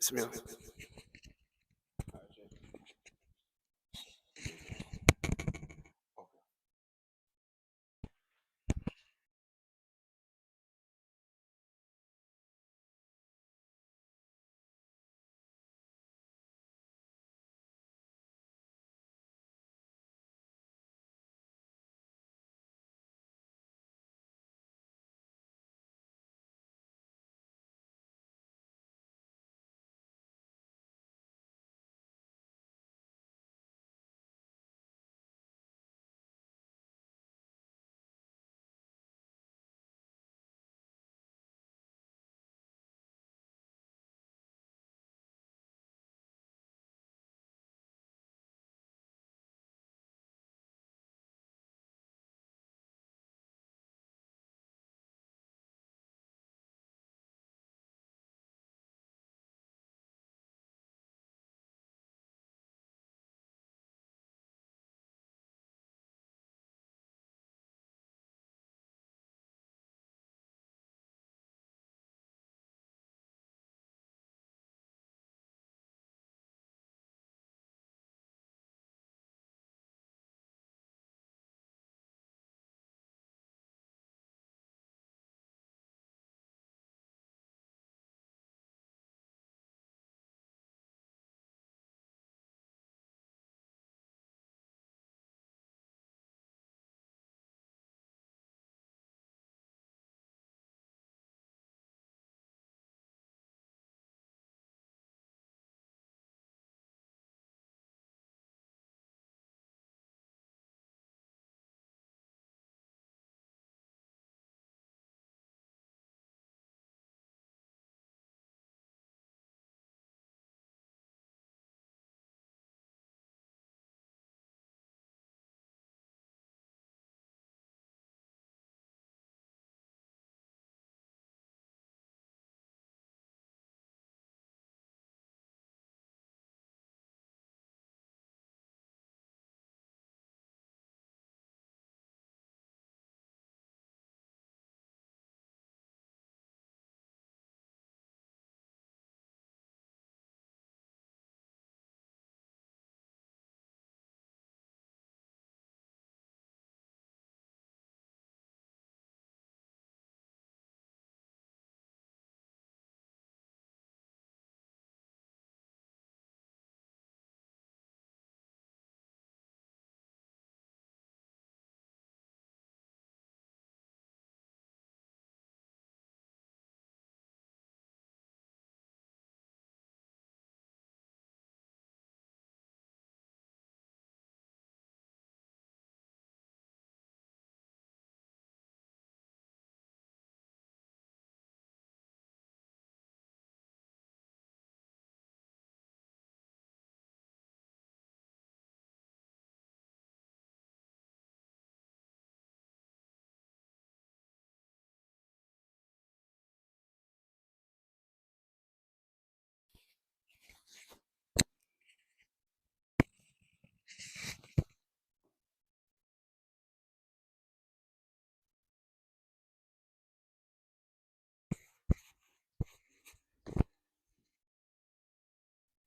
بسم الله.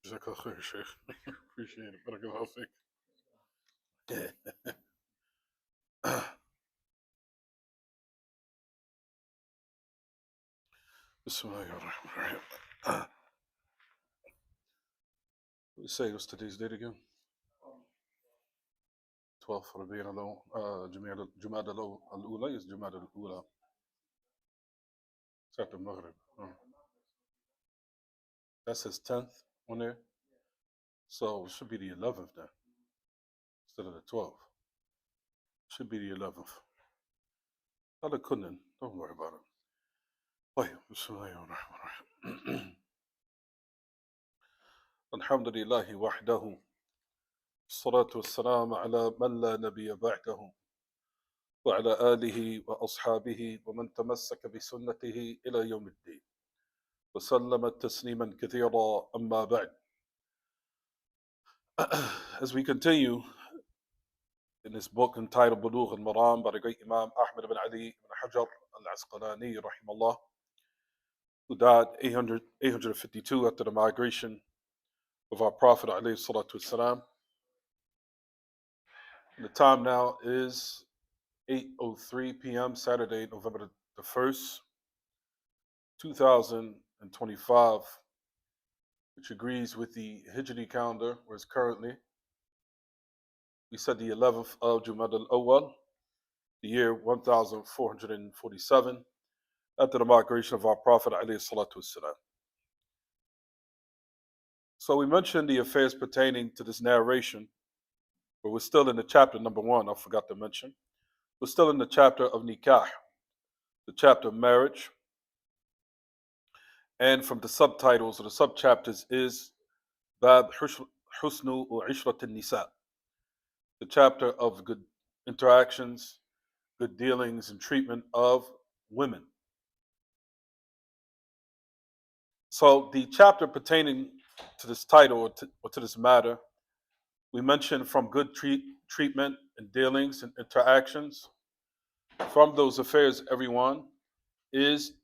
جزاك الله خير شيخ. Appreciate it. بارك الله فيك. بسم الله الرحمن الرحيم. Say what's today's date again? 12 ربيع الأول. جماد الأولى is جماد الأولى. It's after Maghrib. That says 10th on there. So it should be the 11th then, instead of the 12th. Should be the 11th. هذا كنن. Don't worry about it. طيب بسم الله الرحمن الرحيم. الحمد لله وحده، الصلاة والسلام على من لا نبي بعده، وعلى آله وأصحابه ومن تمسك بسنته إلى يوم الدين، وسلم تسليما كثيرا. أما بعد. As we continue in this book entitled Buloogh al-Maraam by the great Imam Ahmad ibn Ali ibn Hajar al-Asqalani rahimahullah, who died 852 after the migration of our Prophet alayhi salatu wasalam. The time now is 8:03 p.m. Saturday, November the 1st, 2025, which agrees with the Hijri calendar, whereas currently we said the 11th of Jumad al-Awwal, the year 1447, after the migration of our Prophet alayhi salatu wasalam. So we mentioned the affairs pertaining to this narration, but we're still in the chapter number 1, I forgot to mention. We're still in the chapter of Nikah, the chapter of marriage. And from the subtitles or the subchapters is Bab Husnu wa Ishrat al-Nisa, the chapter of good interactions, good dealings, and treatment of women. So the chapter pertaining to this title or to this matter, we mentioned from good treatment and dealings and interactions from those affairs, everyone, is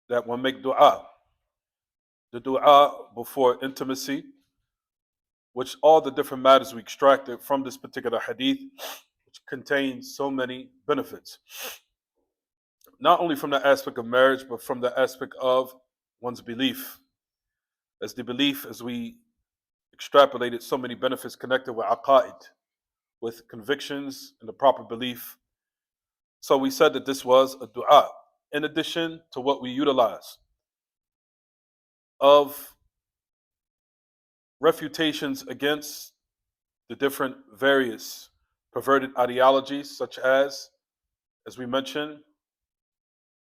that one make dua. The dua before intimacy, which all the different matters we extracted from this particular hadith, which contains so many benefits. Not only from the aspect of marriage, but from the aspect of one's belief. As the belief, as we extrapolated so many benefits connected with aqa'id, with convictions and the proper belief. So we said that this was a dua, in addition to what we utilize of refutations against the different various perverted ideologies, such as we mentioned,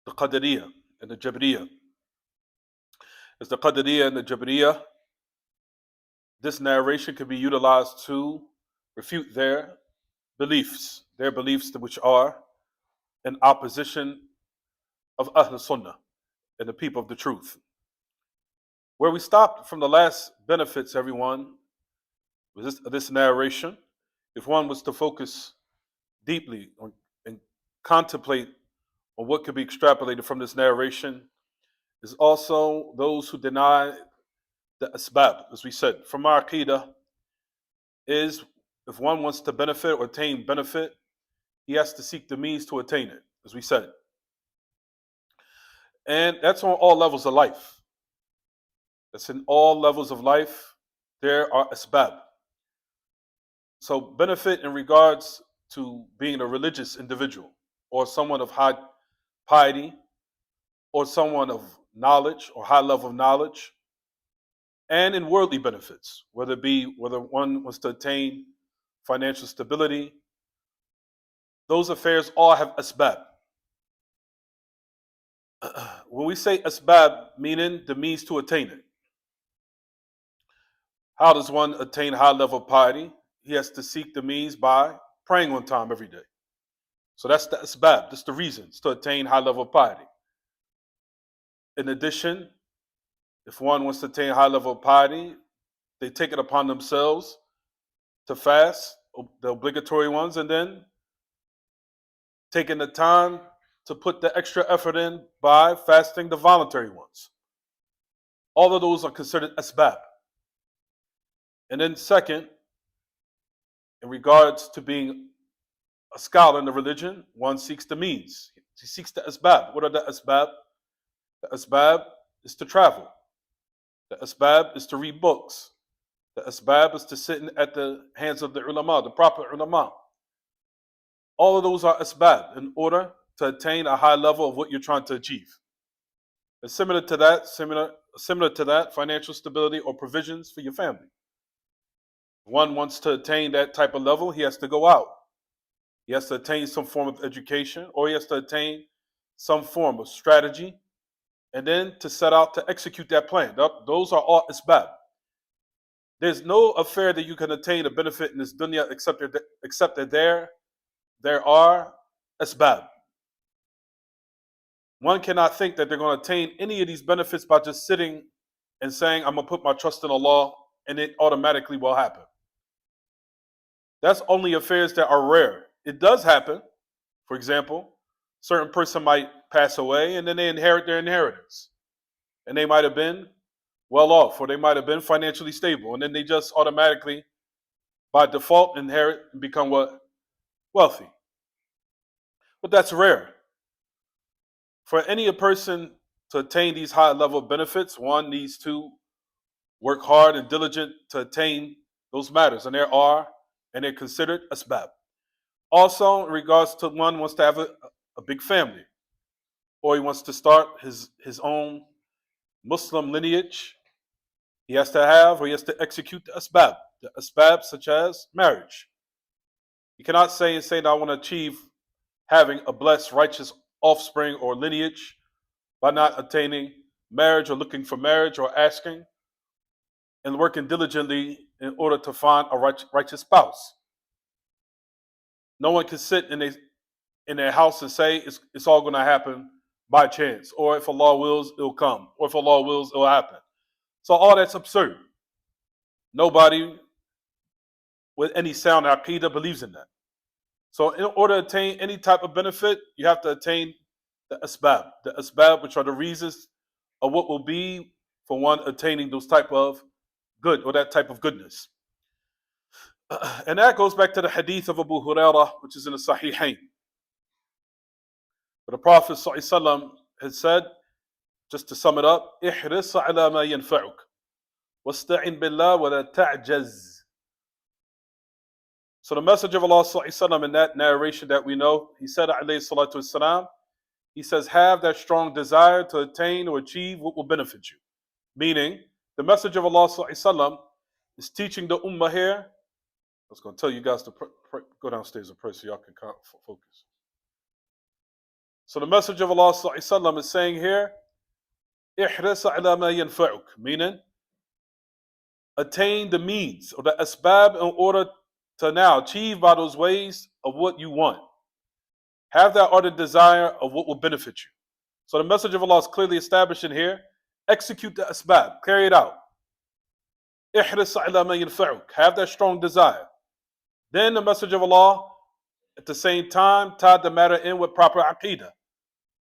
the Qadariyah and the Jabriyah. As the Qadariyah and the Jabriyah, this narration can be utilized to refute their beliefs which are in opposition of Ahl Sunnah and the people of the truth. Where we stopped from the last benefits, everyone, was this narration. If one was to focus deeply on, and contemplate on what could be extrapolated from this narration, is also those who deny the asbab, as we said. From our aqidah, is if one wants to benefit or attain benefit, he has to seek the means to attain it, as we said. And that's on all levels of life. That's in all levels of life. There are asbab. So benefit in regards to being a religious individual or someone of high piety or someone of knowledge or high level of knowledge, and in worldly benefits, whether one wants to attain financial stability. Those affairs all have asbab. When we say asbab, meaning the means to attain it. How does one attain high level of piety? He has to seek the means by praying on time every day. So that's the asbab, that's the reasons to attain high level of piety. In addition, if one wants to attain high level of piety, they take it upon themselves to fast, the obligatory ones, and then taking the time to put the extra effort in by fasting the voluntary ones. All of those are considered asbab. And then second, in regards to being a scholar in the religion, one seeks the means. He seeks the asbab. What are the asbab? The asbab is to travel. The asbab is to read books. The asbab is to sit at the hands of the ulama, the proper ulama. All of those are asbab in order to attain a high level of what you're trying to achieve. And similar to that, financial stability or provisions for your family. If one wants to attain that type of level, he has to go out. He has to attain some form of education, or he has to attain some form of strategy, and then to set out to execute that plan. Those are all asbab. There's no affair that you can attain a benefit in this dunya except that there are asbab. One cannot think that they're going to attain any of these benefits by just sitting and saying, I'm going to put my trust in Allah, and it automatically will happen. That's only affairs that are rare. It does happen. For example, a certain person might pass away and then they inherit their inheritance. and they might have been well off, or they might have been financially stable, and then they just automatically, by default, inherit and become what? Wealthy. But that's rare. For any person to attain these high level benefits, one needs to work hard and diligent to attain those matters, and they're considered asbab. Also, in regards to one wants to have a big family, or he wants to start his own Muslim lineage, he has to have, or he has to execute the asbab such as marriage. You cannot say that I want to achieve having a blessed, righteous offspring or lineage by not attaining marriage or looking for marriage or asking and working diligently in order to find a righteous spouse. No one can sit in their house and say it's all going to happen by chance, or if Allah wills, it'll come, or if Allah wills, it'll happen. So all that's absurd. Nobody with any sound aqidah believes in that. So in order to attain any type of benefit, you have to attain the asbab, which are the reasons of what will be for one attaining those type of good, or that type of goodness. And that goes back to the hadith of Abu Hurairah, which is in the Sahihain. But the Prophet ﷺ had said, just to sum it up, احرص على ما ينفعك واستعن بالله ولا تعجز. So the Messenger of Allah ﷺ, in that narration that we know, he said, alayhi salatu wasalam, he says, have that strong desire to attain or achieve what will benefit you. Meaning, the Messenger of Allah ﷺ is teaching the ummah here. I was going to tell you guys to go downstairs and pray so y'all can focus. So the Messenger of Allah ﷺ is saying here, احرص على ما ينفعك, meaning, attain the means or the asbab in order to now achieve by those ways of what you want. Have that ardent desire of what will benefit you. So the Messenger of Allah is clearly establishing here, execute the asbab, carry it out. احرص على ما ينفعك, have that strong desire. Then the Messenger of Allah, at the same time, tied the matter in with proper aqidah,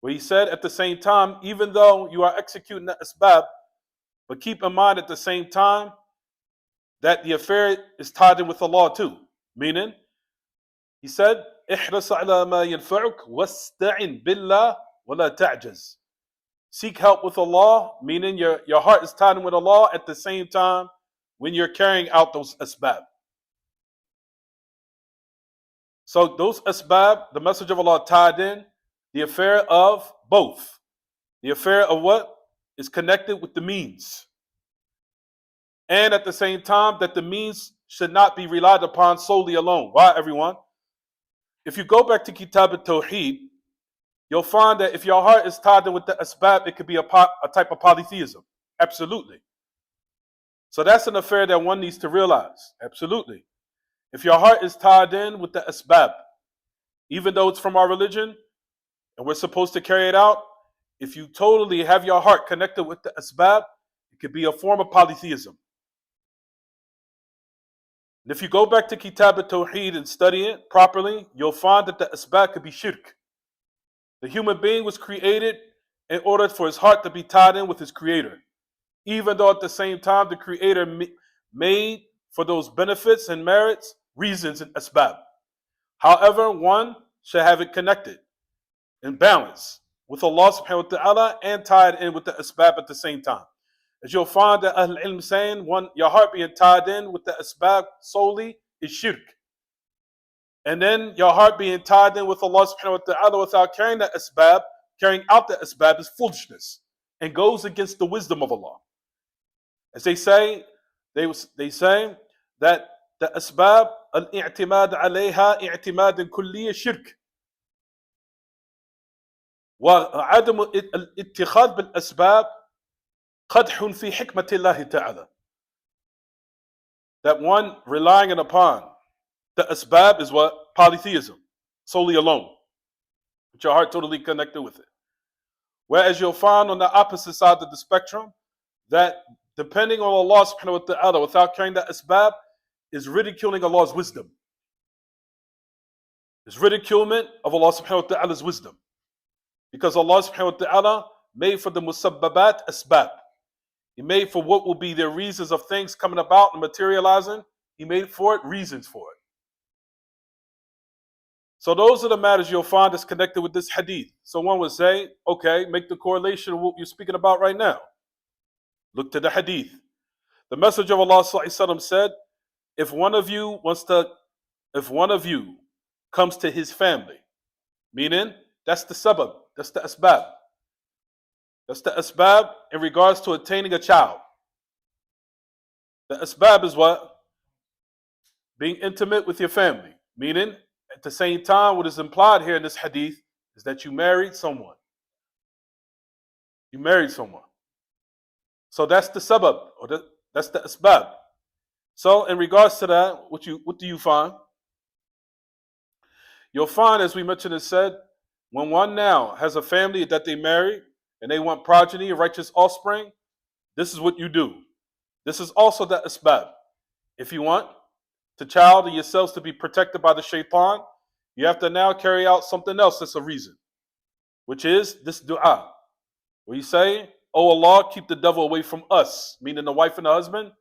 where he said at the same time, even though you are executing the asbab, but keep in mind at the same time that the affair is tied in with Allah too. Meaning, he said, احرص على ما ينفعك واستعن بالله ولا تعجز. Seek help with Allah, meaning your heart is tied in with Allah at the same time when you're carrying out those asbab. So those asbab, the Messenger of Allah tied in the affair of both. The affair of what is connected with the means. And at the same time, that the means should not be relied upon solely alone. Why, everyone? If you go back to Kitab al-Tawheed, you'll find that if your heart is tied in with the asbab, it could be a type of polytheism. Absolutely. So that's an affair that one needs to realize. Absolutely. If your heart is tied in with the asbab, even though it's from our religion, and we're supposed to carry it out, if you totally have your heart connected with the asbab, it could be a form of polytheism. And if you go back to Kitab al-Tawheed and study it properly, you'll find that the asbab could be shirk. The human being was created in order for his heart to be tied in with his creator. Even though at the same time the creator made for those benefits and merits reasons and asbab. However, one should have it connected in balance with Allah subhanahu wa ta'ala and tied in with the asbab at the same time. As you'll find that Ahl Ilm saying, your heart being tied in with the asbab solely is shirk. And then your heart being tied in with Allah subhanahu wa ta'ala without carrying out the asbab is foolishness and goes against the wisdom of Allah. As they say that the asbab al-i'timad alayha i'timad kulliya shirk. وعدم الاتخاذ بالأسباب قدح في حكمة الله تعالى. That one relying upon the asbab is what? Polytheism, solely alone, with your heart totally connected with it. Whereas you'll find on the opposite side of the spectrum that depending on Allah subhanahu wa ta'ala without carrying the asbab is ridiculing Allah's wisdom. It's ridiculement of Allah subhanahu wa ta'ala's wisdom. Because Allah subhanahu wa ta'ala made for the musabbabat asbab. He made for what will be the reasons of things coming about and materializing. He made for it reasons for it. So those are the matters you'll find that's connected with this hadith. So one would say, okay, make the correlation of what you're speaking about right now. Look to the hadith. The Messenger of Allah ﷺ said, if one of you comes to his family, meaning that's the sabab, that's the asbab. That's the asbab in regards to attaining a child. The asbab is what? Being intimate with your family. Meaning, at the same time, what is implied here in this hadith is that you married someone. You married someone. So that's the sabab, or that's the asbab. So in regards to that, what do you find? You'll find, as we mentioned and said, when one now has a family that they marry and they want progeny, righteous offspring, this is what you do. This is also the asbab. If you want the child and yourselves to be protected by the shaitan, you have to now carry out something else that's a reason, which is this dua, where you say, oh Allah, keep the devil away from us, meaning the wife and the husband,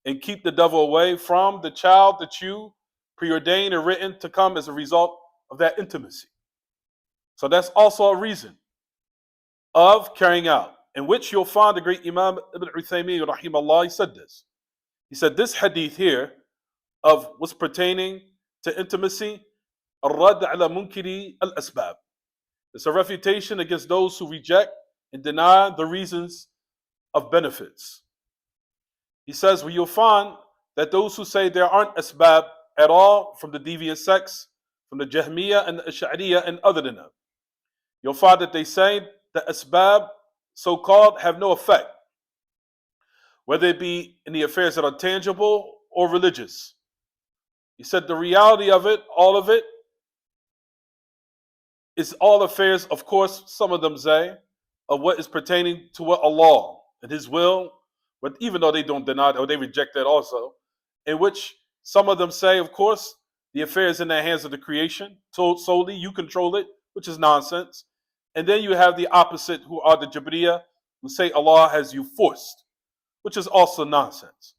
and keep the devil away from the child that you preordained and written to come as a result of that intimacy. So that's also a reason of carrying out, in which you'll find the great Imam Ibn Uthaymeen, rahimahullah, he said this. He said this hadith here of what's pertaining to intimacy, al-Rad ala munkiri al-asbab. It's a refutation against those who reject and deny the reasons of benefits. He says, well, you'll find that those who say there aren't asbab at all from the deviant sects, from the Jahmiyyah and the Ash'ariyah and other than them, you'll find that they say the asbab, so-called, have no effect, whether it be in the affairs that are tangible or religious. He said the reality of it, all of it, is all affairs, of course, some of them say, of what is pertaining to what Allah and His will, but even though they don't deny it or they reject that also, in which some of them say, of course, the affair is in the hands of the creation, solely, you control it, which is nonsense. And then you have the opposite, who are the Jabriyah, who say Allah has you forced, which is also nonsense.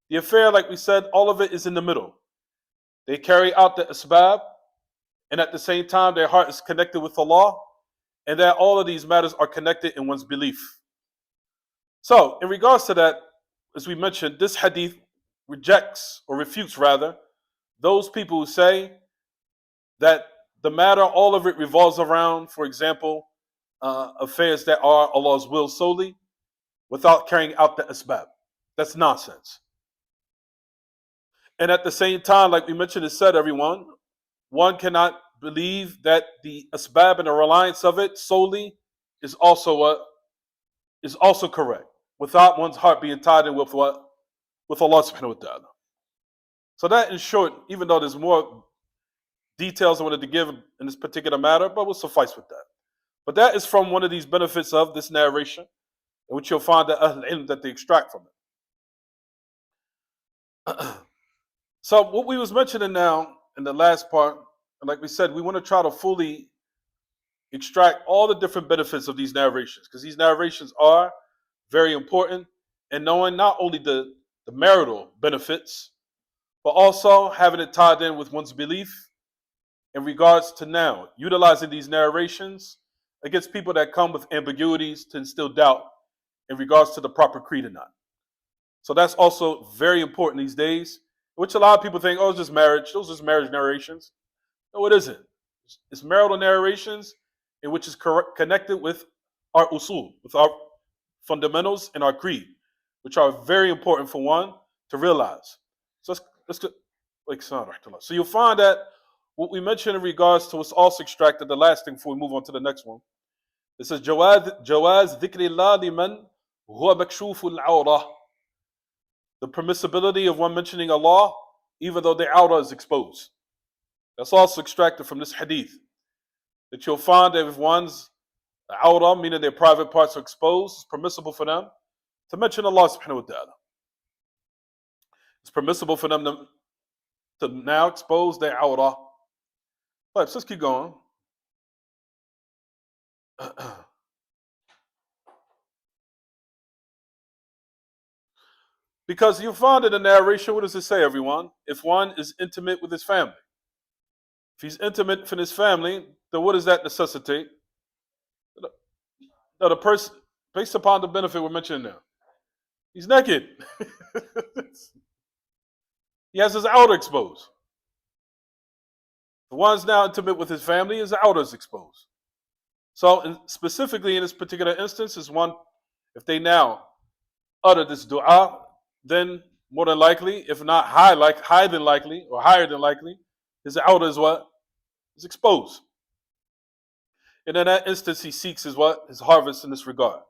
The affair, like we said, all of it is in the middle. They carry out the asbab, and at the same time, their heart is connected with Allah, and that all of these matters are connected in one's belief. So, in regards to that, as we mentioned, this hadith rejects, or refutes rather, those people who say that the matter, all of it revolves around, for example, affairs that are Allah's will solely, without carrying out the asbab. That's nonsense. And at the same time, like we mentioned and said, everyone, one cannot believe that the asbab and the reliance of it solely is also correct, without one's heart being tied in with what? With Allah subhanahu wa ta'ala. So that, in short, even though there's more details I wanted to give in this particular matter, but we'll suffice with that. But that is from one of these benefits of this narration, in which you'll find the ilm that they extract from it. So what we was mentioning now in the last part, and like we said, we want to try to fully extract all the different benefits of these narrations, because these narrations are very important in knowing not only the marital benefits, but also having it tied in with one's belief in regards to now utilizing these narrations against people that come with ambiguities to instill doubt in regards to the proper creed or not. So that's also very important these days, which a lot of people think, oh, it's just marriage. Those are just marriage narrations. No, it isn't. It's marital narrations in which is connected with our usul, with our fundamentals and our creed, which are very important for one to realize. So let's get, so you'll find that what we mentioned in regards to what's also extracted, the last thing before we move on to the next one, it says jawaz dhikrillah liman huwa makshuful awrah. The permissibility of one mentioning Allah even though their awrah is exposed. That's also extracted from this hadith, that you'll find that if one's awrah, meaning their private parts, are exposed, it's permissible for them to mention Allah subhanahu wa ta'ala. It's permissible for them to now expose their awrah. Right, so let's keep going. Because you find in the narration, what does it say, everyone? If one is intimate with his family. If he's intimate with his family, then what does that necessitate? No, the person, based upon the benefit we're mentioning now, he's naked. He has his outer exposed. The one's now intimate with his family, his outer is exposed. So specifically in this particular instance, is one, if they now utter this dua, then more than likely, if not higher than likely, or higher than likely, his outer is what? Is exposed. And in that instance, he seeks his what? His harvest in this regard.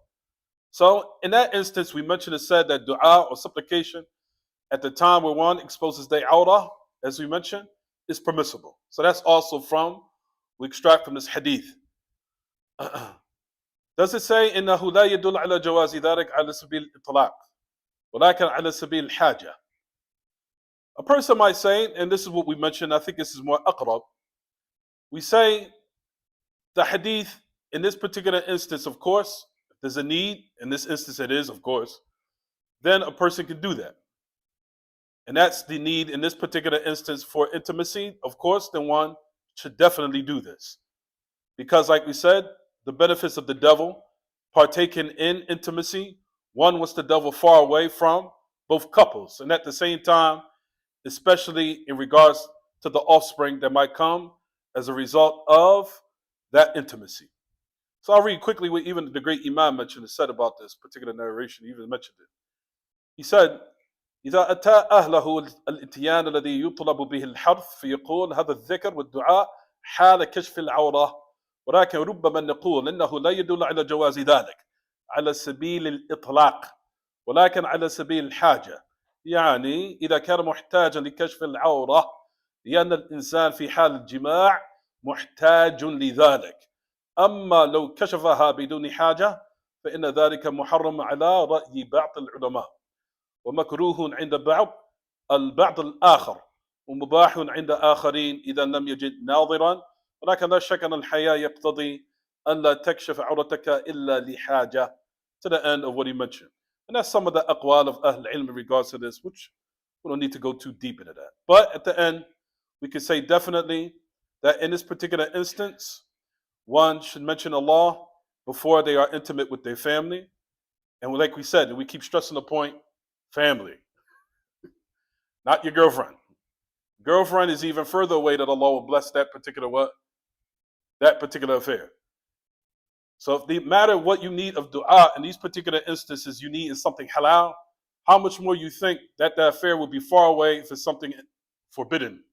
So in that instance, we mentioned and said that dua or supplication at the time where one exposes their awrah, as we mentioned, is permissible. So that's also we extract from this hadith. Does it say إنه لا يدل على جواز ذلك على سبيل الإطلاق ولكن على سبيل الحاجة? A person might say, and this is what we mentioned, I think this is more aqrab. We say the hadith in this particular instance, of course, if there's a need, in this instance it is, of course, then a person can do that. And that's the need in this particular instance for intimacy, of course, then one should definitely do this. Because like we said, the benefits of the devil partaking in intimacy, one wants the devil far away from both couples. And at the same time, especially in regards to the offspring that might come as a result of that intimacy. So I'll read quickly what even the great Imam mentioned and said about this particular narration. He even mentioned it. He said, إذا أتى أهله الإتيان الذي يطلب به الحرث فيقول هذا الذكر والدعاء حال كشف العورة ولكن ربما نقول إنه لا يدل على جواز ذلك على سبيل الإطلاق ولكن على سبيل الحاجة. يعني إذا كان محتاجا لكشف العورة لأن الإنسان في حال الجماع محتاج لذلك. أما لو كشفها بدون حاجة فإن ذلك محرم على رأي بعض العلماء ومكروه عند البعض الآخر ومباح عند آخرين إذا لم يجد ناظرا ولكن لا شك أن الحياء يقتضي أن لا تكشف عورتك إلا لحاجة, to the end of what he mentioned. And that's some of the aqwal of Ahl Ilm in regards to this, which we don't need to go too deep into that. But at the end, we could say definitely that in this particular instance, one should mention Allah before they are intimate with their family. And like we said, and we keep stressing the point, family, not your girlfriend. Girlfriend is even further away that Allah will bless that particular affair. So if no matter what you need of dua, in these particular instances you need is something halal, how much more you think that affair will be far away if it's something forbidden.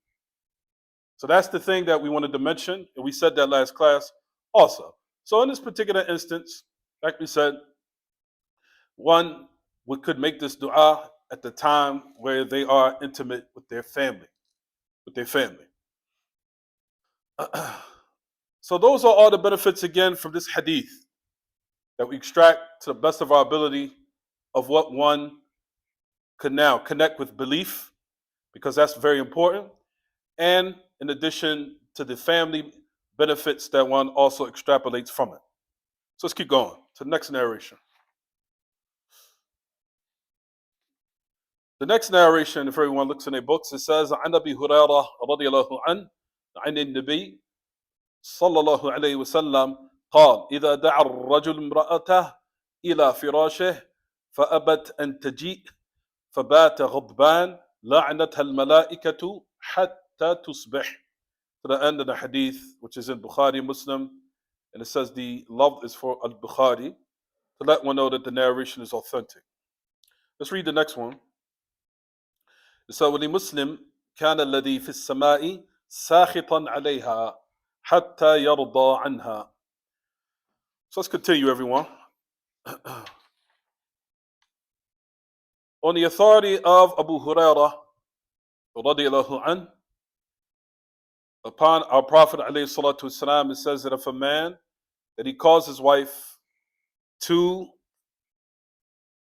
So that's the thing that we wanted to mention, and we said that last class also. So in this particular instance, like we said, one could make this dua at the time where they are intimate with their family. So those are all the benefits again from this hadith that we extract to the best of our ability of what one could now connect with belief, because that's very important, and in addition to the family benefits that one also extrapolates from it. So let's keep going to the next narration. The next narration, if everyone looks in their books, it says, عن أبي هريرة رضي الله عنه عن النبي صلى الله عليه وسلم قال إذا دعا الرجل امرأته إلى فراشه فأبت أن تجيء فبات غضبان لعنتها الملائكة حتى تصبح. To the end of the hadith, which is in Bukhari, Muslim, and it says the love is for al-Bukhari, to let one know that the narration is authentic. Let's read the next one. It says, ولمسلم كان الذي في السماء ساخطا عليها حتى يرضى عنها. So let's continue, everyone. On the authority of Abu Hurairah radiallahu anhu, upon our Prophet alayhi salatu wasalam, it says that if a man, that he calls his wife to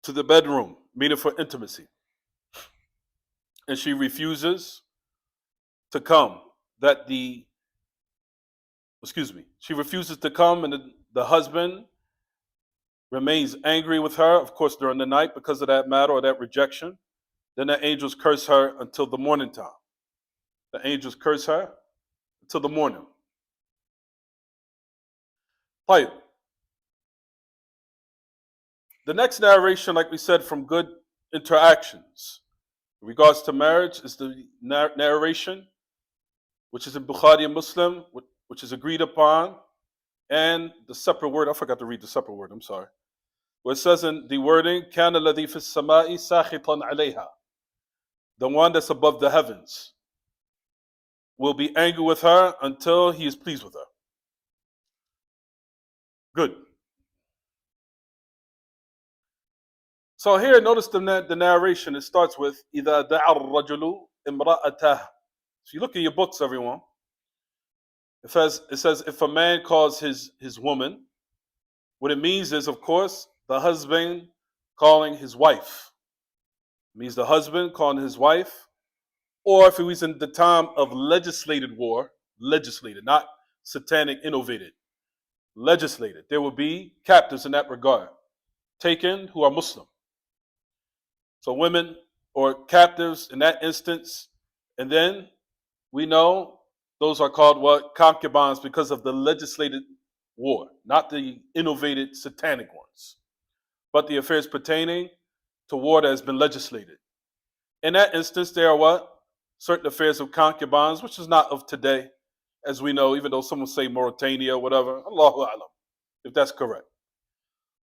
the bedroom, meaning for intimacy, and she refuses to come, she refuses to come, and the husband remains angry with her, of course, during the night because of that matter or that rejection. then the angels curse her until the morning time. The angels curse her until the morning. طيب. The next narration, like we said, from good interactions in regards to marriage is the narration which is in Bukhari and Muslim, which is agreed upon, and the separate word, I forgot to read the separate word, I'm sorry. Where it says in the wording, كَانَ الَّذِي فِي السَّمَاءِ سَاخِطًا عَلَيْهَا. The one that's above the heavens will be angry with her until he is pleased with her. Good. So here, notice the narration. It starts with إِذَا دَعَ الرَّجُلُ إِمْرَأَتَهُ. So you look at your books, everyone. It says if a man calls his woman, what it means is, of course, the husband calling his wife. It means the husband calling his wife, or if it was in the time of legislated war, legislated, not satanic, innovated, legislated, there will be captives in that regard, taken who are Muslim. So women or captives in that instance, and then we know those are called what? Concubines, because of the legislated war, not the innovated satanic ones, but the affairs pertaining to war that has been legislated. In that instance, there are what? Certain affairs of concubines, which is not of today, as we know, even though someone say Mauritania or whatever, Allahu A'lam, if that's correct.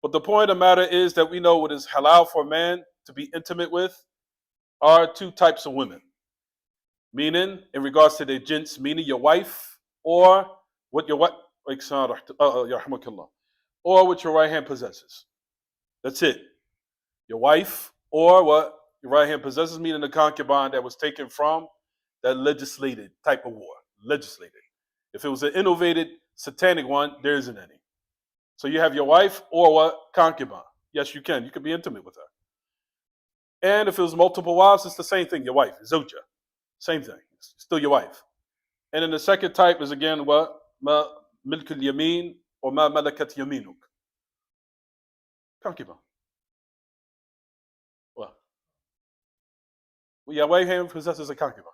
But the point of the matter is that we know what is halal for a man to be intimate with are two types of women. Meaning, in regards to their jins, meaning your wife, or what your wife, or what your right hand possesses. That's it. Your wife, or what your right hand possesses, meaning the concubine that was taken from that legislated type of war. Legislated. If it was an innovated satanic one, there isn't any. So you have your wife or what? Concubine. Yes, you can. You can be intimate with her. And if it was multiple wives, it's the same thing. Your wife, zawja. Same thing. It's still your wife. And then the second type is again what? Ma milk al-yamin or ma malakat yaminuk. Concubine. Well, your right hand possesses a concubine.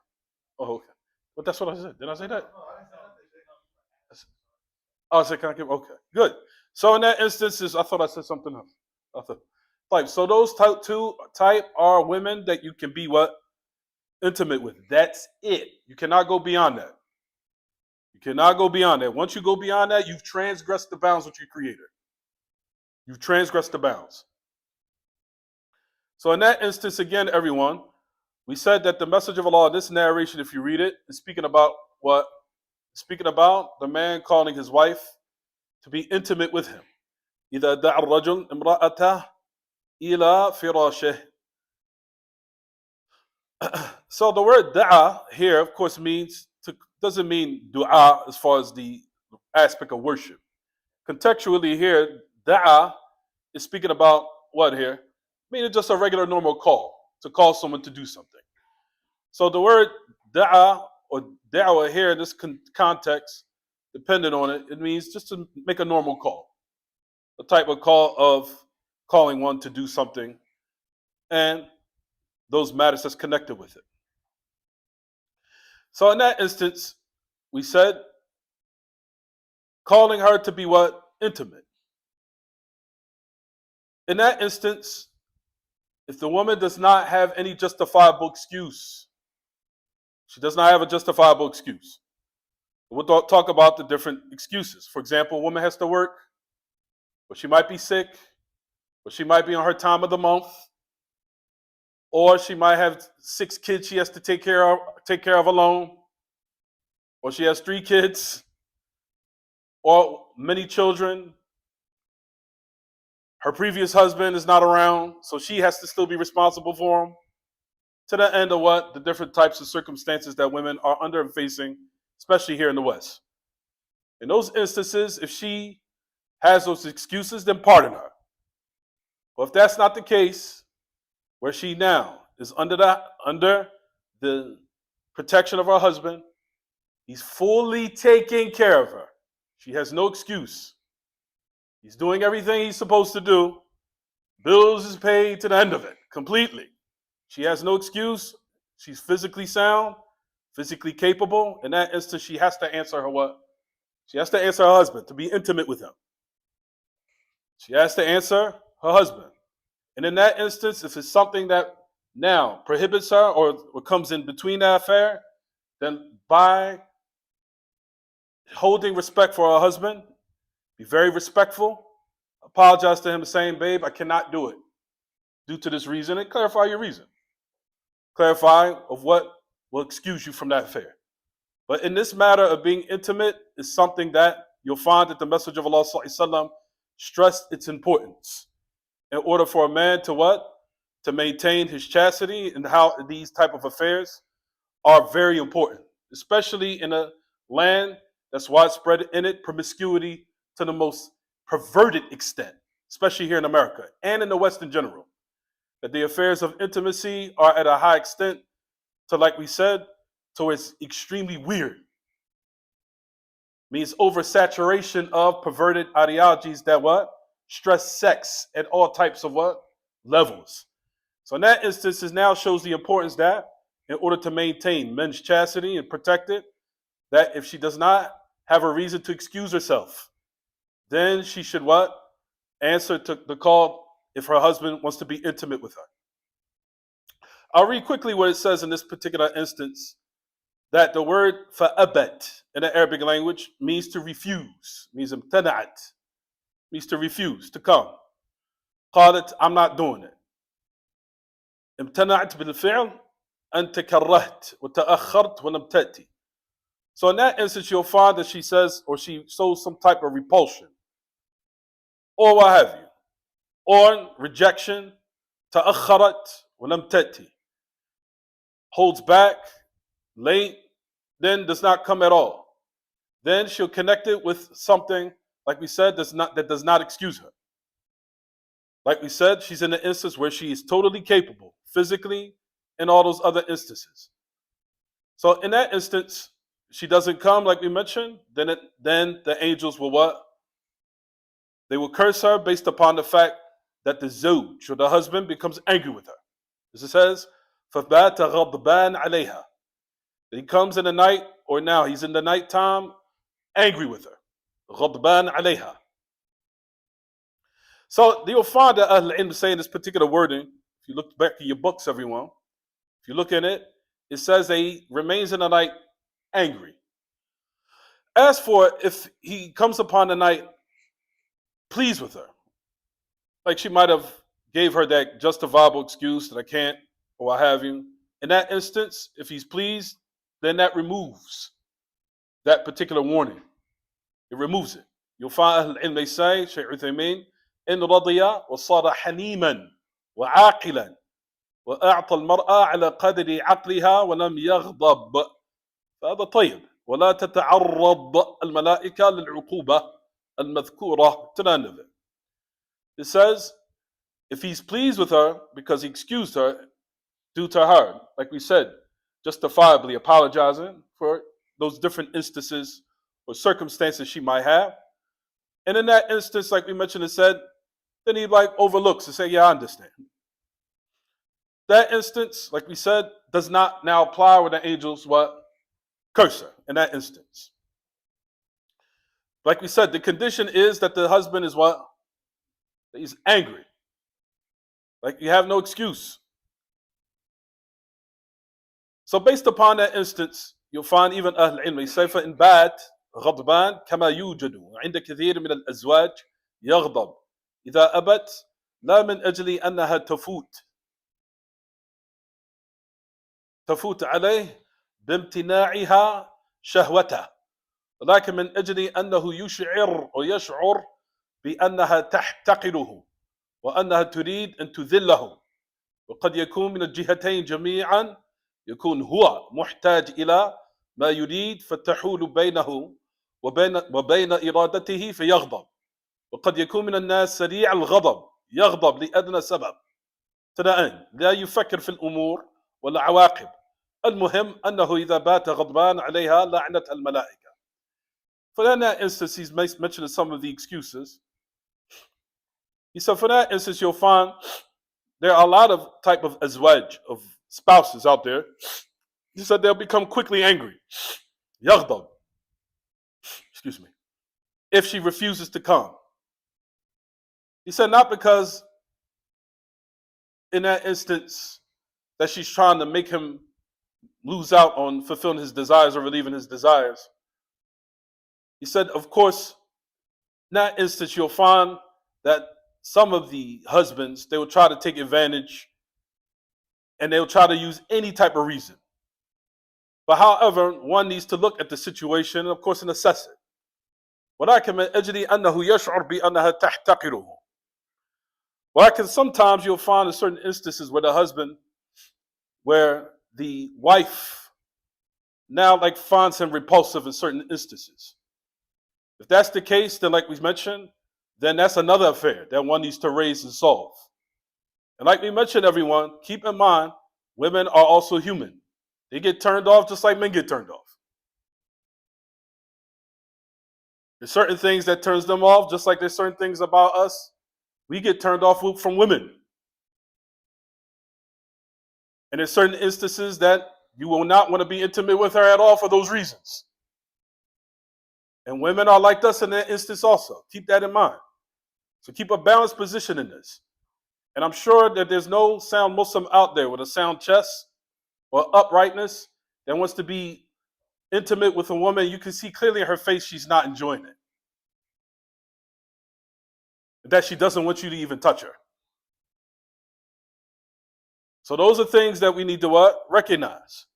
Oh, okay. But that's what I said. Did I say that? Oh, I said concubine. Okay, good. So in that instance, I thought I said something else. Type. So those two type are women that you can be what? Intimate with. That's it. You cannot go beyond that. You cannot go beyond that. Once you go beyond that, you've transgressed the bounds of your Creator. You've transgressed the bounds. So in that instance, again, everyone, we said that the message of Allah, this narration, if you read it, is speaking about what? Speaking about the man calling his wife to be intimate with him. إِذَا دَعَ الرَّجُلُ إِمْرَأَتَهُ إِلَى فِرَاشِهِ. So the word da'a here, of course, doesn't mean dua as far as the aspect of worship. Contextually here, da'a is speaking about what here? Meaning just a regular normal call, to call someone to do something. So the word da'a or da'wah here in this context, depending on it, it means just to make a normal call. A type of call of calling one to do something and those matters that's connected with it. So in that instance, we said calling her to be what? Intimate. In that instance, if the woman does not have any justifiable excuse, she does not have a justifiable excuse. We'll talk about the different excuses. For example, a woman has to work, or she might be sick, or she might be on her time of the month, or she might have 6 kids she has to take care of alone, or she has 3 kids, or many children. Her previous husband is not around, so she has to still be responsible for him. To the end of what? The different types of circumstances that women are under and facing, especially here in the West. In those instances, if she has those excuses, then pardon her. But if that's not the case, where she now is under the protection of her husband, he's fully taking care of her. She has no excuse. He's doing everything he's supposed to do. Bills is paid to the end of it, completely. She has no excuse. She's physically sound, physically capable. In that instance, she has to answer her what? She has to answer her husband to be intimate with him. She has to answer her husband. And in that instance, if it's something that now prohibits her or comes in between that affair, then by holding respect for her husband, be very respectful, apologize to him saying, babe, I cannot do it due to this reason, and clarify your reason. Clarify of what will excuse you from that affair. But in this matter of being intimate is something that you'll find that the Messenger of Allah ﷺ stressed its importance in order for a man to what? To maintain his chastity, and how these type of affairs are very important, especially in a land that's widespread in it, promiscuity to the most perverted extent, especially here in America and in the West in general. That the affairs of intimacy are at a high extent to, like we said, to it's extremely weird. Means oversaturation of perverted ideologies that what? Stress sex at all types of what? Levels. So in that instance, it now shows the importance that in order to maintain men's chastity and protect it, that if she does not have a reason to excuse herself, then she should what? Answer to the call if her husband wants to be intimate with her. I'll read quickly what it says in this particular instance, that the word fa'abat in the Arabic language means to refuse, means imtana'at, means to refuse, to come. قالت, I'm not doing it. امتنعت بالفعل أن تكرهت وتأخرت ولم تأتي. So in that instance, you'll find that she says, or she shows some type of repulsion, or what have you, or rejection, تأخرت ولم تأتي, holds back, late, then does not come at all. Then she'll connect it with something, like we said, that does not excuse her. Like we said, she's in an instance where she is totally capable, physically, and all those other instances. So in that instance, she doesn't come, like we mentioned, then the angels will what? They will curse her based upon the fact that the zawj, or the husband, becomes angry with her. As it says, فَبَاتَ غَضْبَانَ عَلَيْهَا. He comes in the night, or now he's in the nighttime, angry with her. غَضْبَانَ عَلَيْهَا. So you'll find that Ahl-Ilm saying this particular wording. If you look back in your books, everyone, if you look in it, it says that he remains in the night angry. As for if he comes upon the night pleased with her, like she might have gave her that justifiable excuse that I can't, or what have you. In that instance, if he's pleased, then that removes that particular warning. It removes it. You'll find Ahl-Ilm, they say, Shaykh Uthaymeen, إن رضي وصار حليما وعاقلا وأعطى المرأة على قدر عقلها ولم يغضب فهذا طيب ولا تتعرض الملائكة للعقوبة المذكورة to the end of it. It says, if he's pleased with her because he excused her due to her, like we said, justifiably apologizing for those different instances or circumstances she might have, and in that instance, like we mentioned, it said, then he like overlooks and say, yeah, I understand. That instance, like we said, does not now apply with the angels what? Curse her in that instance. Like we said, the condition is that the husband is what? He's angry. Like you have no excuse. So based upon that instance, you'll find even Ahl Ilm say فإن بات غضبان كما يوجد عند كثير من الأزواج يغضب إذا أبت لا من أجل أنها تفوت عليه بامتناعها شهوته ولكن من أجل أنه يشعر بأنها تحتقره وأنها تريد أن تذله وقد يكون من الجهتين جميعا يكون هو محتاج إلى ما يريد فتحول بينه وبين إرادته فيغضب وقد يكون من الناس سريع الغضب يغضب لأدنى سبب تناء لا يفكر في الأمور ولا عواقب المهم أنه إذا بات غضبان عليها لعنتها الملائكة. For that instance, he's mentioned some of the excuses. He said, for that instance, you'll find there are a lot of type of azwaj, of spouses out there. He said they'll become quickly angry. Yaghdab, excuse me, if she refuses to come. He said not because in that instance that she's trying to make him lose out on fulfilling his desires or relieving his desires. He said, of course, in that instance, you'll find that some of the husbands, they will try to take advantage and they'll try to use any type of reason. But however, one needs to look at the situation and, of course, and assess it. ولكن من أجل أنه يشعر بأنها تحتقره. ولكن sometimes you'll find in certain instances where the husband, where the wife now like finds him repulsive in certain instances. If that's the case, then like we mentioned, then that's another affair that one needs to raise and solve. And like we mentioned, everyone, keep in mind, women are also human. They get turned off just like men get turned off. There's certain things that turns them off, just like there's certain things about us. We get turned off from women. And there's certain instances that you will not want to be intimate with her at all for those reasons. And women are like us in that instance also. Keep that in mind. So keep a balanced position in this. And I'm sure that there's no sound Muslim out there with a sound chest or uprightness that wants to be intimate with a woman. You can see clearly in her face she's not enjoying it. That she doesn't want you to even touch her. So those are things that we need to what? Recognize.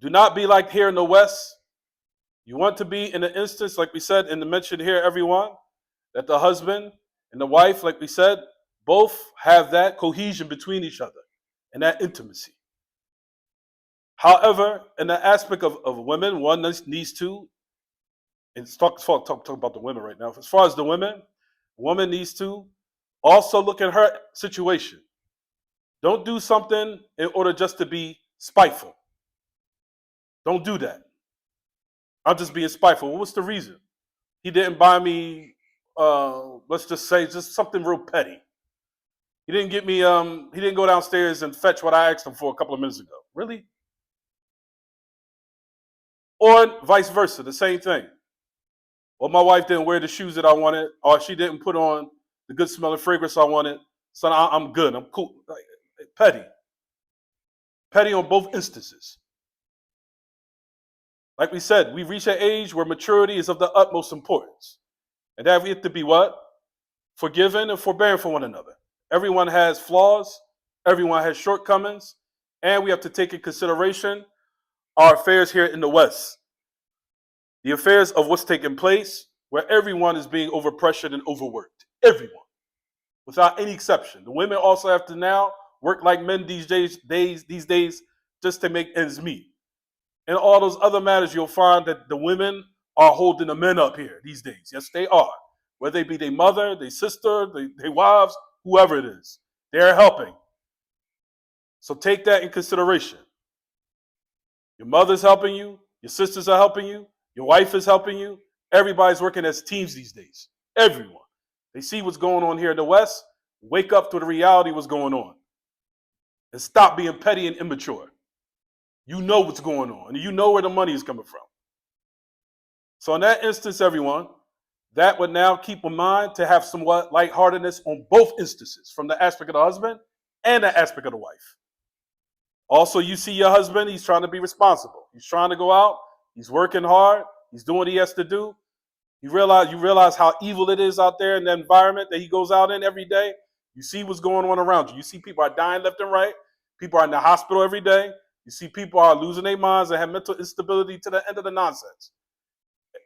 Do not be like here in the West. You want to be in an instance, like we said in the mention here, everyone, that the husband and the wife, like we said, both have that cohesion between each other and that intimacy. However, in the aspect of women, one needs to, and talk about the women right now. As far as the women, woman needs to also look at her situation. Don't do something in order just to be spiteful. Don't do that. I'm just being spiteful. Well, what's the reason? He didn't buy me, let's just say, just something real petty. He didn't get me, he didn't go downstairs and fetch what I asked him for a couple of minutes ago. Really? Or vice versa, the same thing. Or my wife didn't wear the shoes that I wanted, or she didn't put on the good smelling fragrance I wanted. So I'm good, I'm cool. Petty. Petty on both instances. Like we said, we reach an age where maturity is of the utmost importance. And that we have to be what? Forgiving and forbearing for one another. Everyone has flaws. Everyone has shortcomings. And we have to take in consideration our affairs here in the West. The affairs of what's taking place, where everyone is being overpressured and overworked. Everyone. Without any exception. The women also have to now work like men these days just to make ends meet. And all those other matters, you'll find that the women are holding the men up here these days. Yes, they are. Whether they be their mother, their sister, their wives, whoever it is. They're helping. So take that in consideration. Your mother's helping you. Your sisters are helping you. Your wife is helping you. Everybody's working as teams these days. Everyone. They see what's going on here in the West. Wake up to the reality of what's going on. And stop being petty and immature. You know what's going on. And you know where the money is coming from. So in that instance, everyone, that would now keep in mind to have somewhat lightheartedness on both instances, from the aspect of the husband and the aspect of the wife. Also, you see your husband, he's trying to be responsible. He's trying to go out. He's working hard. He's doing what he has to do. You realize how evil it is out there in the environment that he goes out in every day. You see what's going on around you. You see people are dying left and right. People are in the hospital every day. You see people are losing their minds and have mental instability to the end of the nonsense.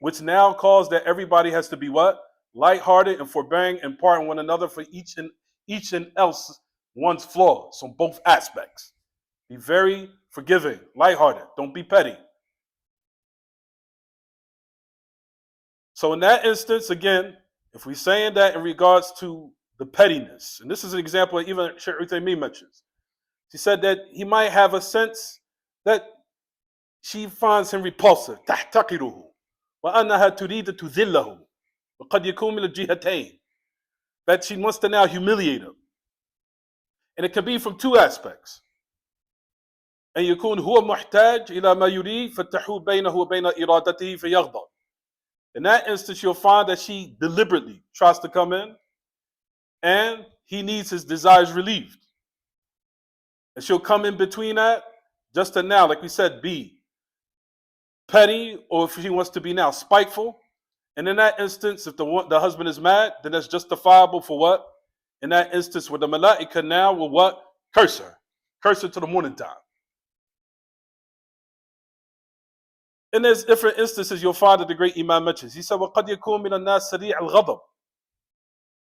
Which now calls that everybody has to be what? Lighthearted and forbearing and pardon one another for each and else one's flaws on both aspects. Be very forgiving, lighthearted. Don't be petty. So in that instance, again, if we're saying that in regards to the pettiness, and this is an example that even Sheikh Uthaymeen mentions. She said that he might have a sense that she finds him repulsive. تحتقره وأنها تريد تذله وقد يكون من الجهتين. That she wants to now humiliate him. And it can be from two aspects. أن يكون هو محتاج إلى ما يريد فتحول بينه وبين إرادته فيغضب. In that instance, you'll find that she deliberately tries to come in and he needs his desires relieved. And she'll come in between that just to now, like we said, be petty, or if she wants to be now spiteful. And in that instance, if the husband is mad, then that's justifiable for what? In that instance, where the malaika now will what? Curse her. Curse her to the morning time. And there's different instances you'll find that the great Imam mentions. He said, وَقَدْ يَكُونَ مِنَ النَّاسِ سَرِيعَ الْغَضَبِ.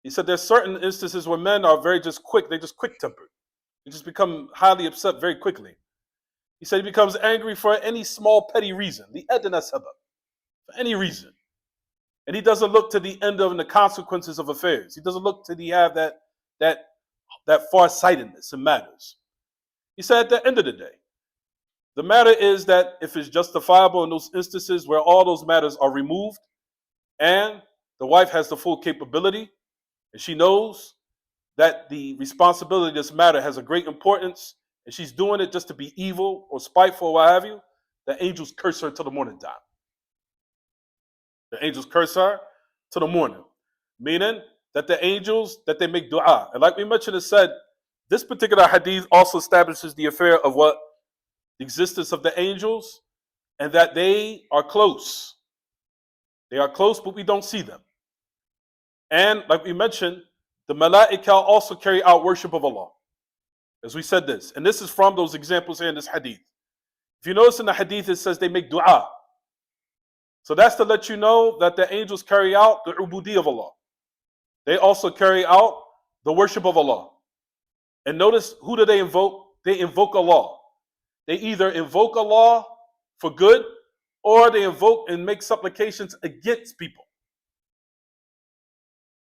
He said there's certain instances where men are very just quick. They're just quick-tempered. They just become highly upset very quickly. He said he becomes angry for any small petty reason. لِأَدْنَى سَبَبٍ. For any reason. And he doesn't look to the end of the consequences of affairs. He doesn't look to have that far-sightedness in matters. He said at the end of the day, the matter is that if it's justifiable in those instances where all those matters are removed and the wife has the full capability and she knows that the responsibility of this matter has a great importance and she's doing it just to be evil or spiteful or what have you, the angels curse her till the morning time. The angels curse her to the morning. Meaning that the angels, that they make dua. And like we mentioned, it said, this particular hadith also establishes the affair of what? The existence of the angels and that they are close. They are close, but we don't see them. And like we mentioned, the malaika also carry out worship of Allah. As we said this. And this is from those examples here in this hadith. If you notice in the hadith, it says they make dua. So that's to let you know that the angels carry out the ubudi of Allah. They also carry out the worship of Allah. And notice, who do they invoke? They invoke Allah. They either invoke Allah for good or they invoke and make supplications against people.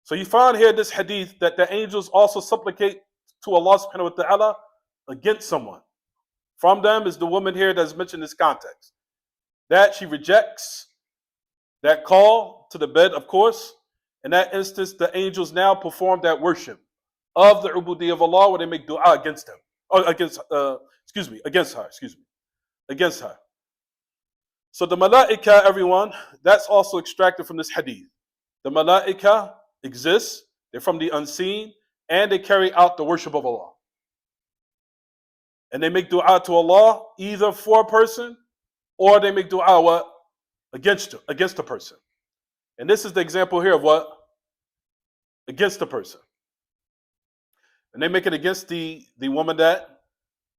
So you find here in this hadith that the angels also supplicate to Allah subhanahu wa ta'ala against someone. From them is the woman here that's mentioned in this context. That she rejects that call to the bed, of course. In that instance, the angels now perform that worship of the ubudi of Allah where they make dua against him. Or against her. So the malaika, everyone, that's also extracted from this hadith. The malaika exists, they're from the unseen, and they carry out the worship of Allah. And they make dua to Allah either for a person or they make dua what? Against a person. And this is the example here of what? Against the person. And they make it against the woman that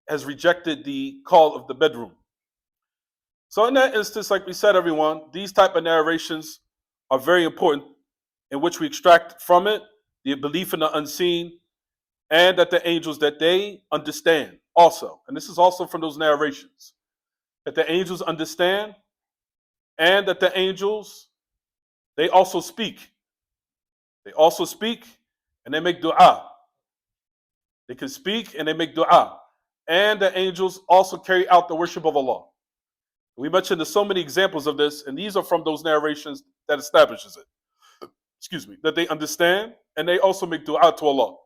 has rejected the call of the bedroom. So in that instance, like we said, everyone, these type of narrations are very important, in which we extract from it the belief in the unseen and that the angels, that they understand also. And this is also from those narrations, that the angels understand and that the angels, they also speak. They also speak and they make dua. They can speak and they make dua. And the angels also carry out the worship of Allah. We mentioned there's so many examples of this, and these are from those narrations that establishes it. That they understand and they also make dua to Allah.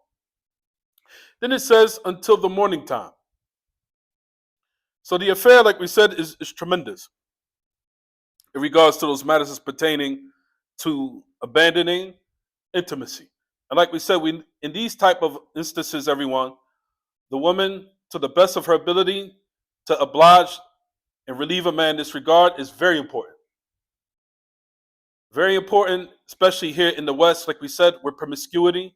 Then it says until the morning time. So the affair, like we said, is tremendous in regards to those matters pertaining to abandoning intimacy. And like we said, in these type of instances, everyone, the woman, to the best of her ability, to oblige and relieve a man in this regard is very important. Very important, especially here in the West, like we said, where promiscuity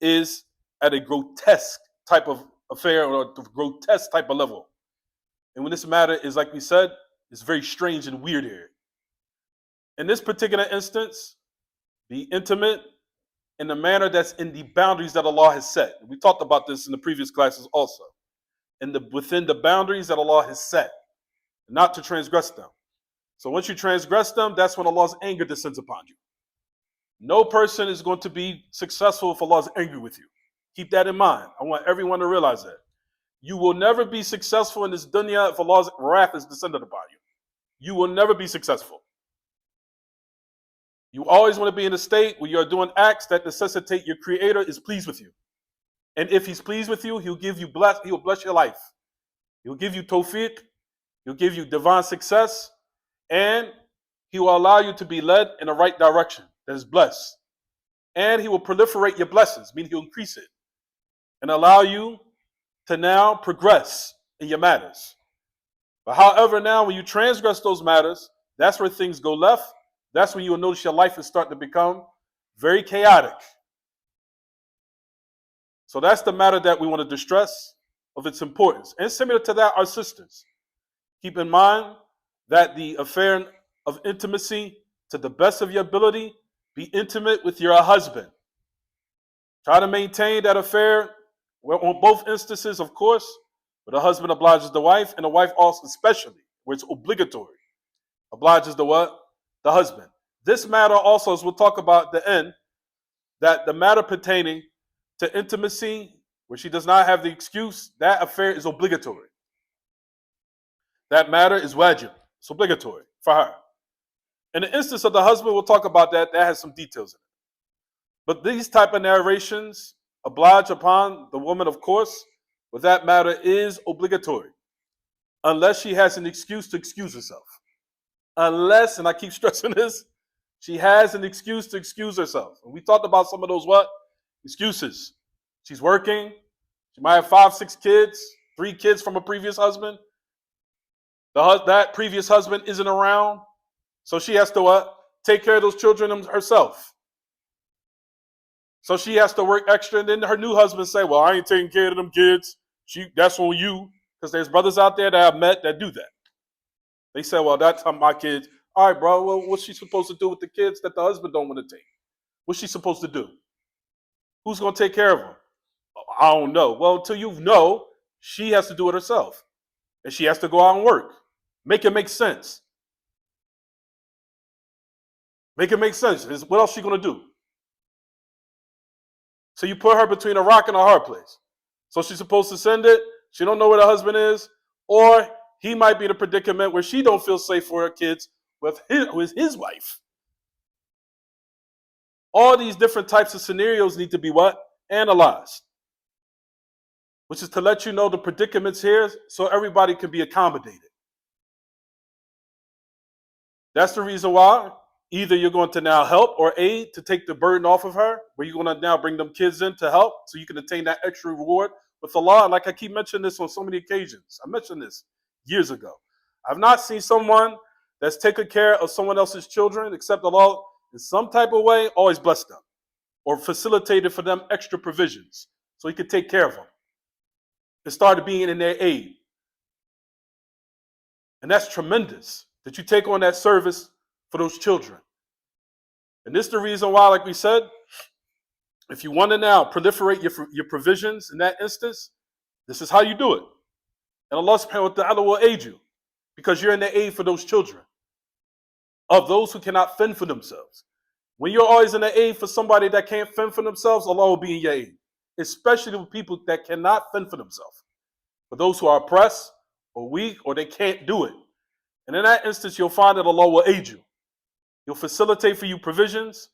is at a grotesque type of affair or a grotesque type of level. And when this matter is, like we said, it's very strange and weird here. In this particular instance, be intimate in a manner that's in the boundaries that Allah has set. We talked about this in the previous classes also. Within the boundaries that Allah has set, not to transgress them. So once you transgress them, that's when Allah's anger descends upon you. No person is going to be successful if Allah is angry with you. Keep that in mind. I want everyone to realize that. You will never be successful in this dunya if Allah's wrath is descended upon you. You will never be successful. You always want to be in a state where you're doing acts that necessitate your Creator is pleased with you. And if he's pleased with you, he'll bless your life. He'll give you tawfiq, he'll give you divine success, and he will allow you to be led in the right direction that is blessed. And he will proliferate your blessings, meaning he'll increase it and allow you to now progress in your matters. But however, now when you transgress those matters, that's where things go left. That's when you will notice your life is starting to become very chaotic. So that's the matter that we want to distress of its importance. And similar to that, our sisters. Keep in mind that the affair of intimacy, to the best of your ability, be intimate with your husband. Try to maintain that affair on both instances, of course, where the husband obliges the wife, and the wife also, especially where it's obligatory, obliges the what? The husband. This matter also, as we'll talk about at the end, that the matter pertaining to intimacy, where she does not have the excuse, that affair is obligatory. That matter is wajib. It's obligatory for her. In the instance of the husband, we'll talk about that. That has some details in it. But these type of narrations oblige upon the woman, of course, but that matter is obligatory. Unless she has an excuse to excuse herself. Unless, and I keep stressing this, she has an excuse to excuse herself. And we talked about some of those what? Excuses. She's working. She might have 5, 6 kids, 3 kids from a previous husband. That previous husband isn't around. So she has to what? Take care of those children herself. So she has to work extra. And then her new husband say, well, I ain't taking care of them kids. That's on you. Because there's brothers out there that I've met that do that. They say, well, that's my kids. All right, bro, well, what's she supposed to do with the kids that the husband don't want to take? What's she supposed to do? Who's going to take care of them? I don't know. Well, until you know, she has to do it herself. And she has to go out and work. Make it make sense. Make it make sense. What else is she going to do? So you put her between a rock and a hard place. So she's supposed to send it. She don't know where the husband is. Or he might be in a predicament where she don't feel safe for her kids with his wife. All these different types of scenarios need to be what? Analyzed. Which is to let you know the predicaments here so everybody can be accommodated. That's the reason why either you're going to now help or aid to take the burden off of her, where you're going to now bring them kids in to help so you can attain that extra reward with Allah. And like I keep mentioning this on so many occasions. I mentioned this years ago. I've not seen someone that's taken care of someone else's children except Allah in some type of way always blessed them or facilitated for them extra provisions so he could take care of them. It started being in their aid. And that's tremendous that you take on that service for those children. And this is the reason why, like we said, if you want to now proliferate your provisions in that instance, this is how you do it. And Allah subhanahu wa ta'ala will aid you because you're in the aid for those children, of those who cannot fend for themselves. When you're always in the aid for somebody that can't fend for themselves, Allah will be in your aid, especially with people that cannot fend for themselves. For those who are oppressed or weak or they can't do it. And in that instance, you'll find that Allah will aid you. He'll facilitate for you provisions,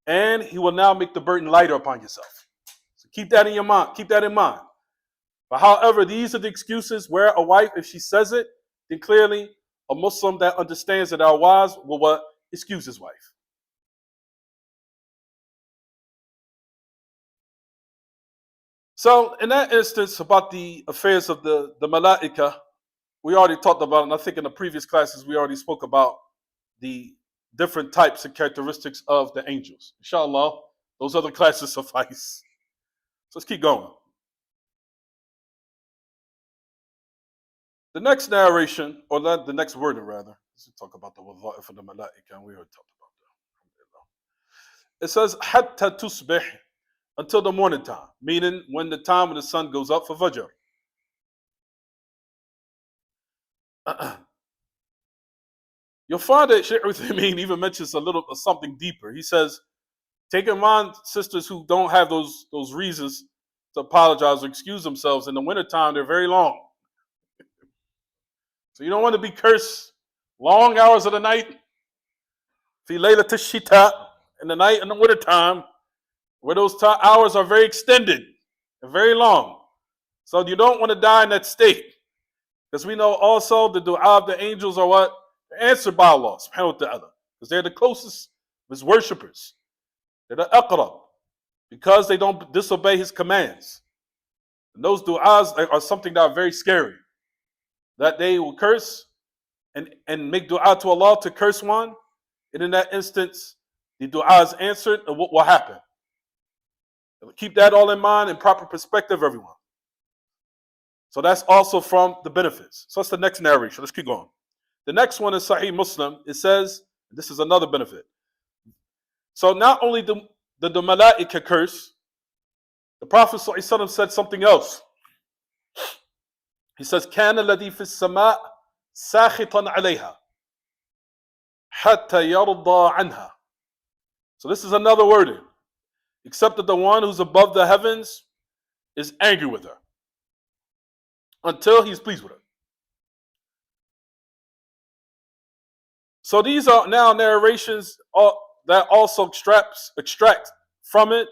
and He will now make the burden lighter upon yourself. So keep that in your mind. Keep that in mind. But however, these are the excuses where a wife, if she says it, then clearly a Muslim that understands that our wives will what? Excuse his wife. So in that instance about the affairs of the Malaika, we already talked about it, and I think in the previous classes we already spoke about the different types and characteristics of the angels. Inshallah, those other classes suffice. So let's keep going. The next narration, or the next wording rather, let's talk about the wadha'if of the Malaika, and we already talked about that. It says, hatta tusbih, until the morning time, meaning when the time when the sun goes up for Fajr. You'll find that Shaykh Uthaymeen even mentions a little something deeper. He says, take in mind sisters who don't have those reasons to apologize or excuse themselves in the wintertime, they're very long. So you don't want to be cursed long hours of the night. Fi laylat ash-shita, in the night in the wintertime, where those hours are very extended. and very long. So you don't want to die in that state. Because we know also the dua of the angels are what? They're answered by Allah subhanahu wa ta'ala. Because they're the closest of his worshippers. They're the aqrab. Because they don't disobey his commands. And those du'as are something that are very scary. That they will curse and make dua to Allah to curse one. And in that instance, the dua is answered. And what will happen? Keep that all in mind in proper perspective, everyone. So that's also from the benefits. So that's the next narration. Let's keep going. The next one is Sahih Muslim. It says, this is another benefit. So not only the malaika curse, the Prophet ﷺ said something else. He says, كَانَ الَّذِي فِي السَّمَاءِ سَاخِطًا عَلَيْهَا حَتَّى يَرْضَى عَنْهَا. So this is another wording. Except that the one who's above the heavens is angry with her until he's pleased with her. So these are now narrations that also extract from it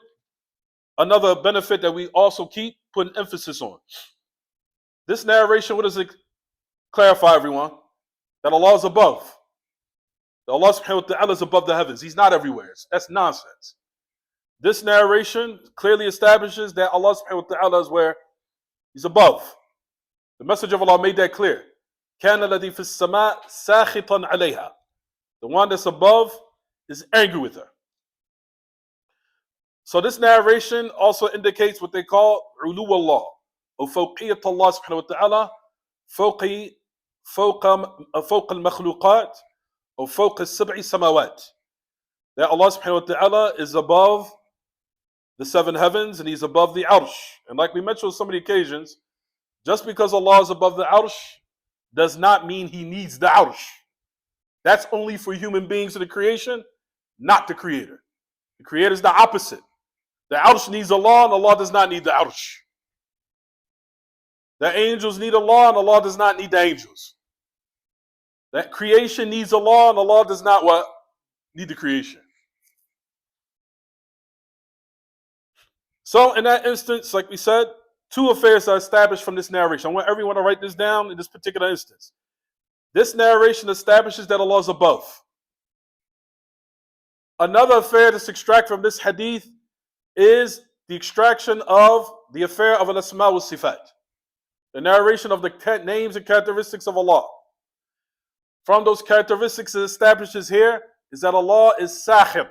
another benefit that we also keep putting emphasis on. This narration, what does it clarify, everyone? That Allah is above. That Allah subhanahu wa ta'ala is above the heavens. He's not everywhere. That's nonsense. This narration clearly establishes that Allah subhanahu wa ta'ala is where? He's above. The Messenger of Allah made that clear. كَانَ الَّذِي فِي السَّمَاءِ سَاخِطًا عَلَيْهَا. The one that's above is angry with her. So this narration also indicates what they call ulu Allah, or fawqiyat Allah subhanahu wa ta'ala, fawq al-makhluqat, or fawq al-sab'i samawat. That Allah subhanahu wa ta'ala is above the seven heavens and he's above the arsh. And like we mentioned on so many occasions, just because Allah is above the arsh does not mean he needs the arsh. That's only for human beings in the creation, not the creator. The creator is the opposite. The arsh needs Allah and Allah does not need the arsh. The angels need Allah and Allah does not need the angels. That creation needs Allah and Allah does not what? Need the creation. So in that instance, like we said, two affairs are established from this narration. I want everyone to write this down in this particular instance. This narration establishes that Allah is above. Another affair that's extracted from this hadith is the extraction of the affair of al-asma wa sifat. The narration of the names and characteristics of Allah. From those characteristics it establishes here is that Allah is sakhib.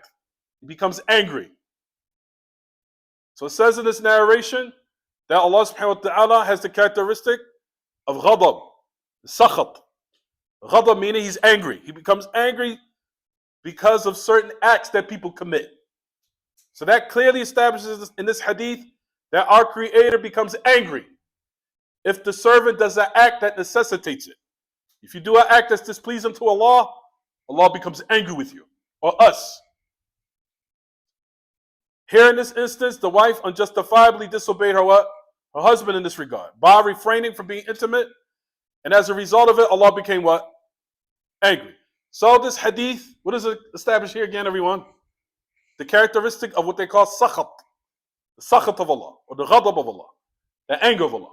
He becomes angry. So it says in this narration that Allah subhanahu wa ta'ala has the characteristic of ghadab, sakhat. Ghadab meaning he's angry. He becomes angry because of certain acts that people commit. So that clearly establishes in this hadith that our Creator becomes angry if the servant does an act that necessitates it. If you do an act that's displeasing to Allah, Allah becomes angry with you or us. Here in this instance, the wife unjustifiably disobeyed her what? Her husband in this regard by refraining from being intimate, and as a result of it, Allah became what? Angry. So this hadith, what does it establish here again, everyone? The characteristic of what they call sakhat, the sakhat of Allah, or the ghadab of Allah, the anger of Allah.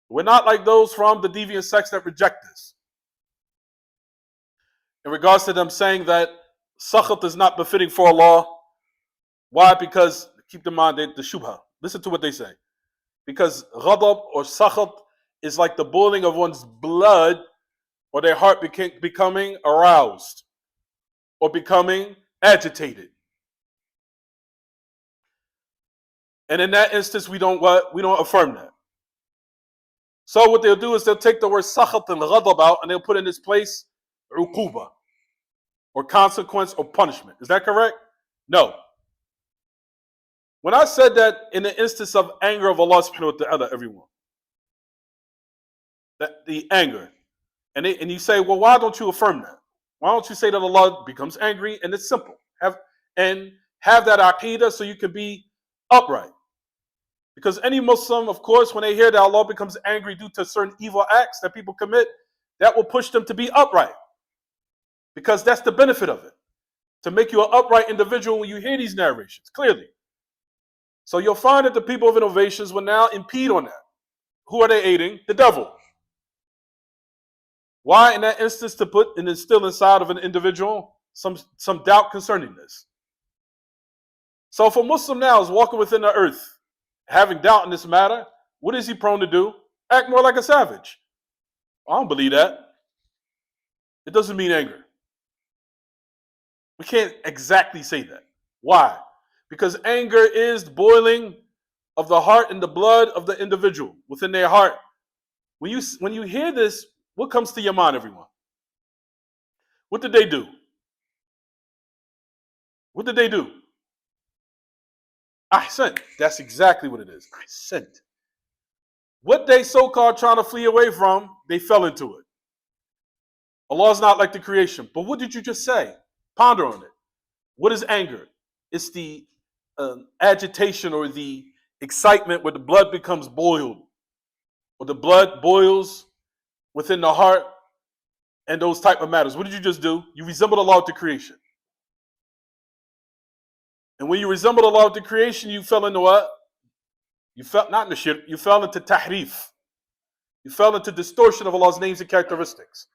We're not like those from the deviant sects that reject this. In regards to them saying that sakhat is not befitting for Allah. Why? Because, keep in mind the shubha. Listen to what they say. Because ghadab or sakhat is like the boiling of one's blood or their heart becoming aroused or becoming agitated. And in that instance, we don't affirm that. So what they'll do is they'll take the word sakhat and ghadab out and they'll put in its place uquba, or consequence or punishment. Is that correct? No. When I said that in the instance of anger of Allah subhanahu wa ta'ala, everyone, that the anger, and you say, well, why don't you affirm that? Why don't you say that Allah becomes angry? And it's simple. Have that aqeedah so you can be upright. Because any Muslim, of course, when they hear that Allah becomes angry due to certain evil acts that people commit, that will push them to be upright. Because that's the benefit of it. To make you an upright individual when you hear these narrations, clearly. So you'll find that the people of innovations will now impede on that. Who are they aiding? The devil. Why in that instance to put and instill inside of an individual some doubt concerning this? So if a Muslim now is walking within the earth, having doubt in this matter, what is he prone to do? Act more like a savage. I don't believe that. It doesn't mean anger. We can't exactly say that. Why? Because anger is the boiling of the heart and the blood of the individual within their heart. When you hear this, what comes to your mind, everyone? What did they do? What did they do? Ahsan. That's exactly what it is. Ahsan. What they so-called trying to flee away from, they fell into it. Allah is not like the creation. But what did you just say? Ponder on it. What is anger? It's the agitation or the excitement where the blood becomes boiled, or the blood boils within the heart and those type of matters. What did you just do? You resembled Allah with the creation. And when you resembled Allah with the creation, you fell into what? You fell not into shirk, you fell into tahrif. You fell into distortion of Allah's names and characteristics.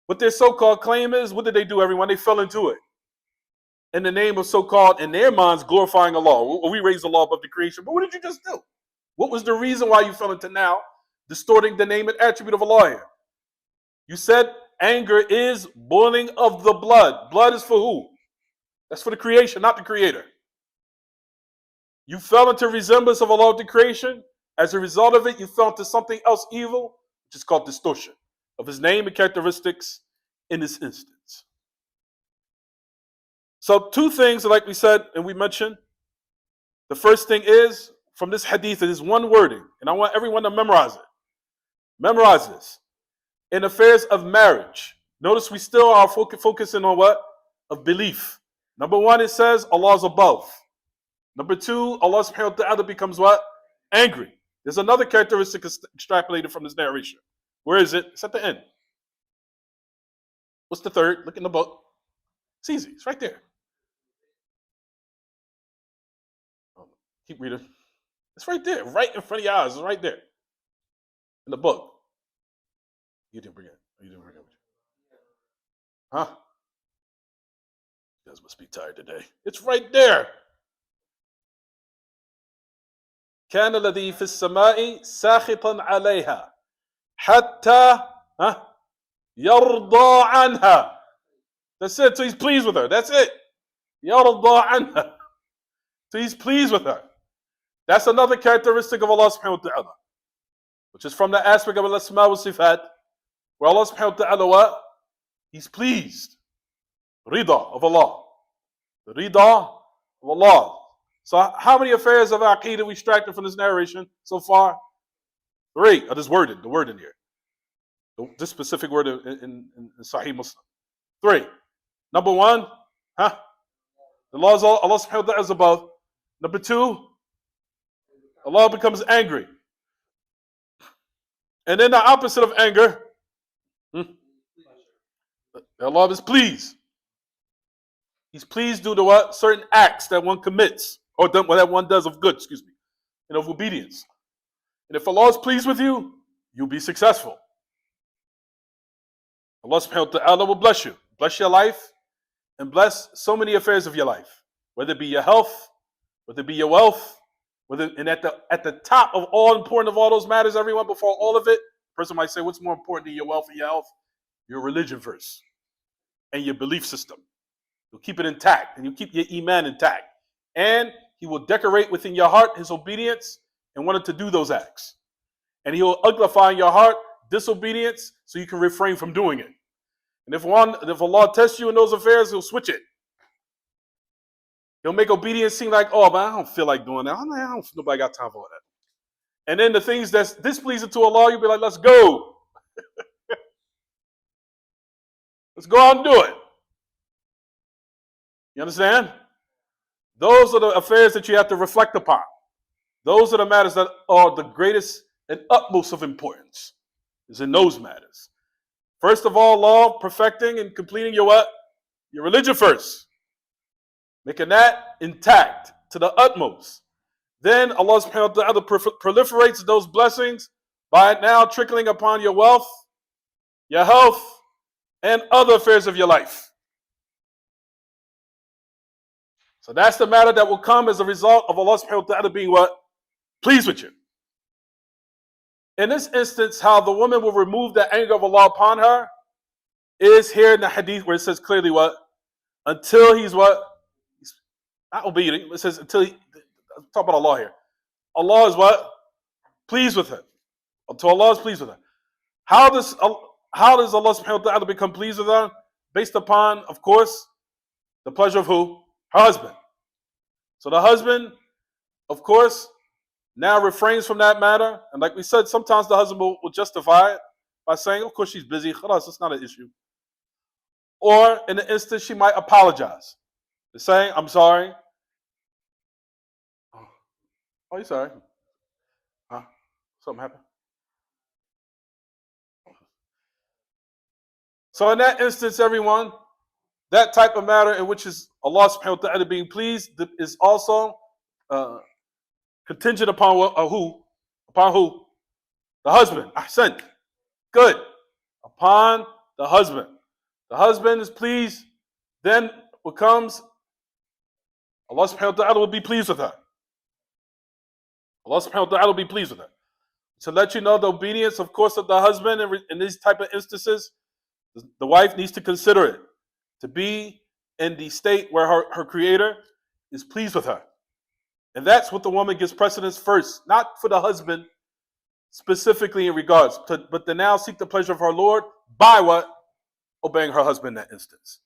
What their so-called claim is, what did they do, everyone? They fell into it. In the name of so-called, in their minds, glorifying Allah. We raise Allah above the creation. But what did you just do? What was the reason why you fell into now distorting the name and attribute of Allah here? You said anger is boiling of the blood. Blood is for who? That's for the creation, not the creator. You fell into resemblance of Allah with the creation. As a result of it, you fell into something else evil, which is called distortion of his name and characteristics in this instance. So two things, like we said and we mentioned. The first thing is, from this hadith, it is one wording, and I want everyone to memorize it. Memorize this. In affairs of marriage, notice we still are focusing on what? Of belief. Number one, it says Allah is above. Number two, Allah subhanahu wa ta'ala becomes what? Angry. There's another characteristic extrapolated from this narration. Where is it? It's at the end. What's the third? Look in the book. It's easy. It's right there. Keep reading. It's right there, right in front of your eyes. It's right there in the book. You didn't bring it. You didn't bring it with you. Huh? You guys must be tired today. It's right there. كان الذي في السماء ساخطا عليها حتى يرضى عنها. That's it. So he's pleased with her. That's it. يرضى عنها. So he's pleased with her. That's another characteristic of Allah subhanahu wa ta'ala, which is from the aspect of al-asma wa sifat, where Allah subhanahu wa ta'ala what? He's pleased. Rida of Allah. The rida of Allah. So how many affairs of aqeedah we extracted from this narration so far? 3. This wording, the word in here. This specific word in Sahih Muslim. 3. Number 1, the law is Allah subhanahu wa ta'ala is above. Number 2, Allah becomes angry. And then the opposite of anger, Allah is pleased. He's pleased due to what? Certain acts that one commits, or that one does of good, and of obedience. And if Allah is pleased with you, you'll be successful. Allah subhanahu wa ta'ala will bless you, bless your life, and bless so many affairs of your life, whether it be your health, whether it be your wealth, and at the top of all important of all those matters, everyone, before all of it, a person might say, what's more important than your wealth and your health? Your religion first, and your belief system. You'll keep it intact, and you keep your iman intact. And he will decorate within your heart his obedience and wanted to do those acts. And he will uglify in your heart disobedience so you can refrain from doing it. And if Allah tests you in those affairs, he'll switch it. He'll make obedience seem like, oh, man, I don't feel like doing that. I don't feel nobody got time for that. And then the things that's displeasing to Allah, you'll be like, let's go. Let's go out and do it. You understand? Those are the affairs that you have to reflect upon. Those are the matters that are the greatest and utmost of importance, is in those matters. First of all, law, perfecting and completing your what? Your religion first. Making that intact to the utmost. then Allah subhanahu wa ta'ala proliferates those blessings by now trickling upon your wealth, your health, and other affairs of your life. So that's the matter that will come as a result of Allah subhanahu wa ta'ala being what? Pleased with you. In this instance, how the woman will remove the anger of Allah upon her is here in the hadith where it says clearly what? Until he's what? He's not obedient. It says until he, talk about Allah here. Allah is what? Pleased with her. Until Allah is pleased with her. How does Allah subhanahu wa ta'ala become pleased with her? Based upon, of course, the pleasure of who? Her husband. So the husband, of course, now refrains from that matter. And like we said, sometimes the husband will justify it by saying, of course she's busy. Khalas, it's not an issue. Or in the instance, she might apologize. They're saying, I'm sorry. Oh, you sorry? Huh? Something happened? So in that instance, everyone, that type of matter in which is Allah subhanahu wa ta'ala being pleased is also contingent upon who? Upon who? The husband. Ahsan. Good. Upon the husband. The husband is pleased, then what comes? Allah subhanahu wa ta'ala will be pleased with her. Allah subhanahu wa ta'ala will be pleased with her. To let you know the obedience, of course, of the husband in these type of instances, the wife needs to consider it. To be in the state where her creator is pleased with her. And that's what the woman gives precedence first, not for the husband specifically in regards, but to now seek the pleasure of her Lord by what? Obeying her husband in that instance.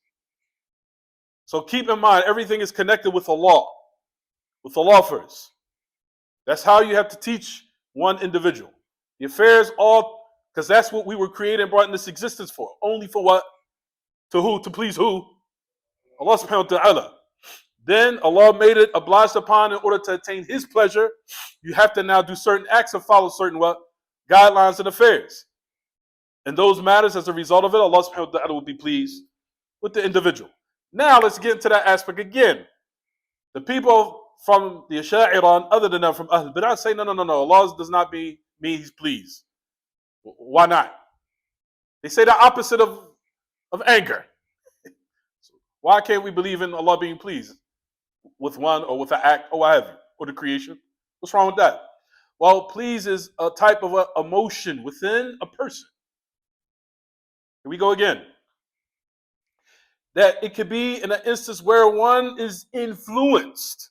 So keep in mind, everything is connected with Allah first. That's how you have to teach one individual. The affairs all, because that's what we were created and brought in this existence for. Only for what? To who? To please who? Allah subhanahu wa ta'ala. Then Allah made it obliged upon in order to attain His pleasure. You have to now do certain acts and follow certain what? Guidelines and affairs. And those matters, as a result of it, Allah subhanahu wa ta'ala will be pleased with the individual. Now let's get into that aspect again. The people from the Asha'ira, other than them from Ahl Bid'ah, say no. Allah does not mean He's pleased. Why not? They say the opposite of anger. Why can't we believe in Allah being pleased with one or with an act or what have you, or the creation? What's wrong with that? Well, please is a type of emotion within a person. Here we go again. That it could be in an instance where one is influenced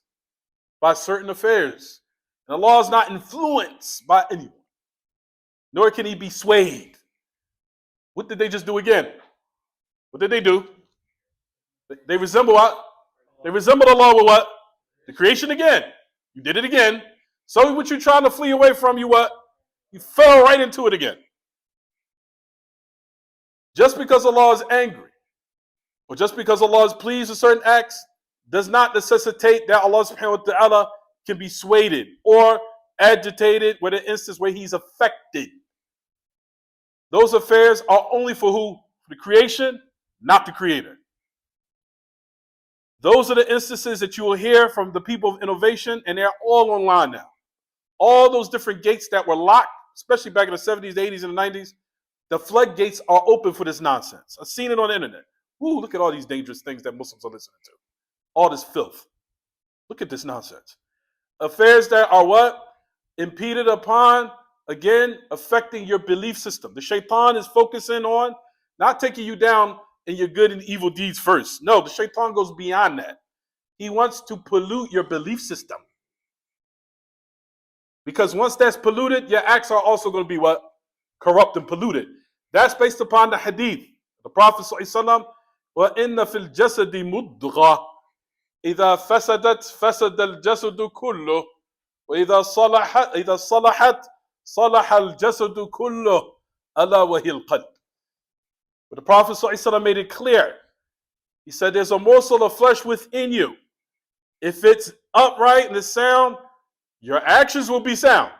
by certain affairs. And Allah is not influenced by anyone. Nor can He be swayed. What did they just do again? What did they do? They resemble what? They resemble Allah with what? The creation again. You did it again. So what you're trying to flee away from, you what? You fell right into it again. Just because Allah is angry, or just because Allah is pleased with certain acts, does not necessitate that Allah subhanahu wa ta'ala can be swayed or agitated with an instance where He's affected. Those affairs are only for who? For the creation, not the creator. Those are the instances that you will hear from the people of innovation, and they're all online now. All those different gates that were locked, especially back in the 70s, the 80s, and the 90s, the floodgates are open for this nonsense. I've seen it on the internet. Ooh, look at all these dangerous things that Muslims are listening to. All this filth. Look at this nonsense. Affairs that are what? Impeded upon, again, affecting your belief system. The shaitan is focusing on not taking you down in your good and evil deeds first. No, the shaitan goes beyond that. He wants to pollute your belief system. Because once that's polluted, your acts are also going to be what? Corrupt and polluted. That's based upon the hadith. The Prophet ﷺ, وَإِنَّ فِي الْجَسَدِ مُضْغَةً إِذَا فَسَدَتْ فَسَدَ الْجَسَدُ كُلُّهُ وَإِذَا صَلَحَتْ صَلَحَ الْجَسَدُ كُلُّهُ أَلَا وَهِيَ الْقَلْبُ. But the Prophet ﷺ made it clear. He said, there's a morsel of flesh within you. If it's upright and it's sound, your actions will be sound.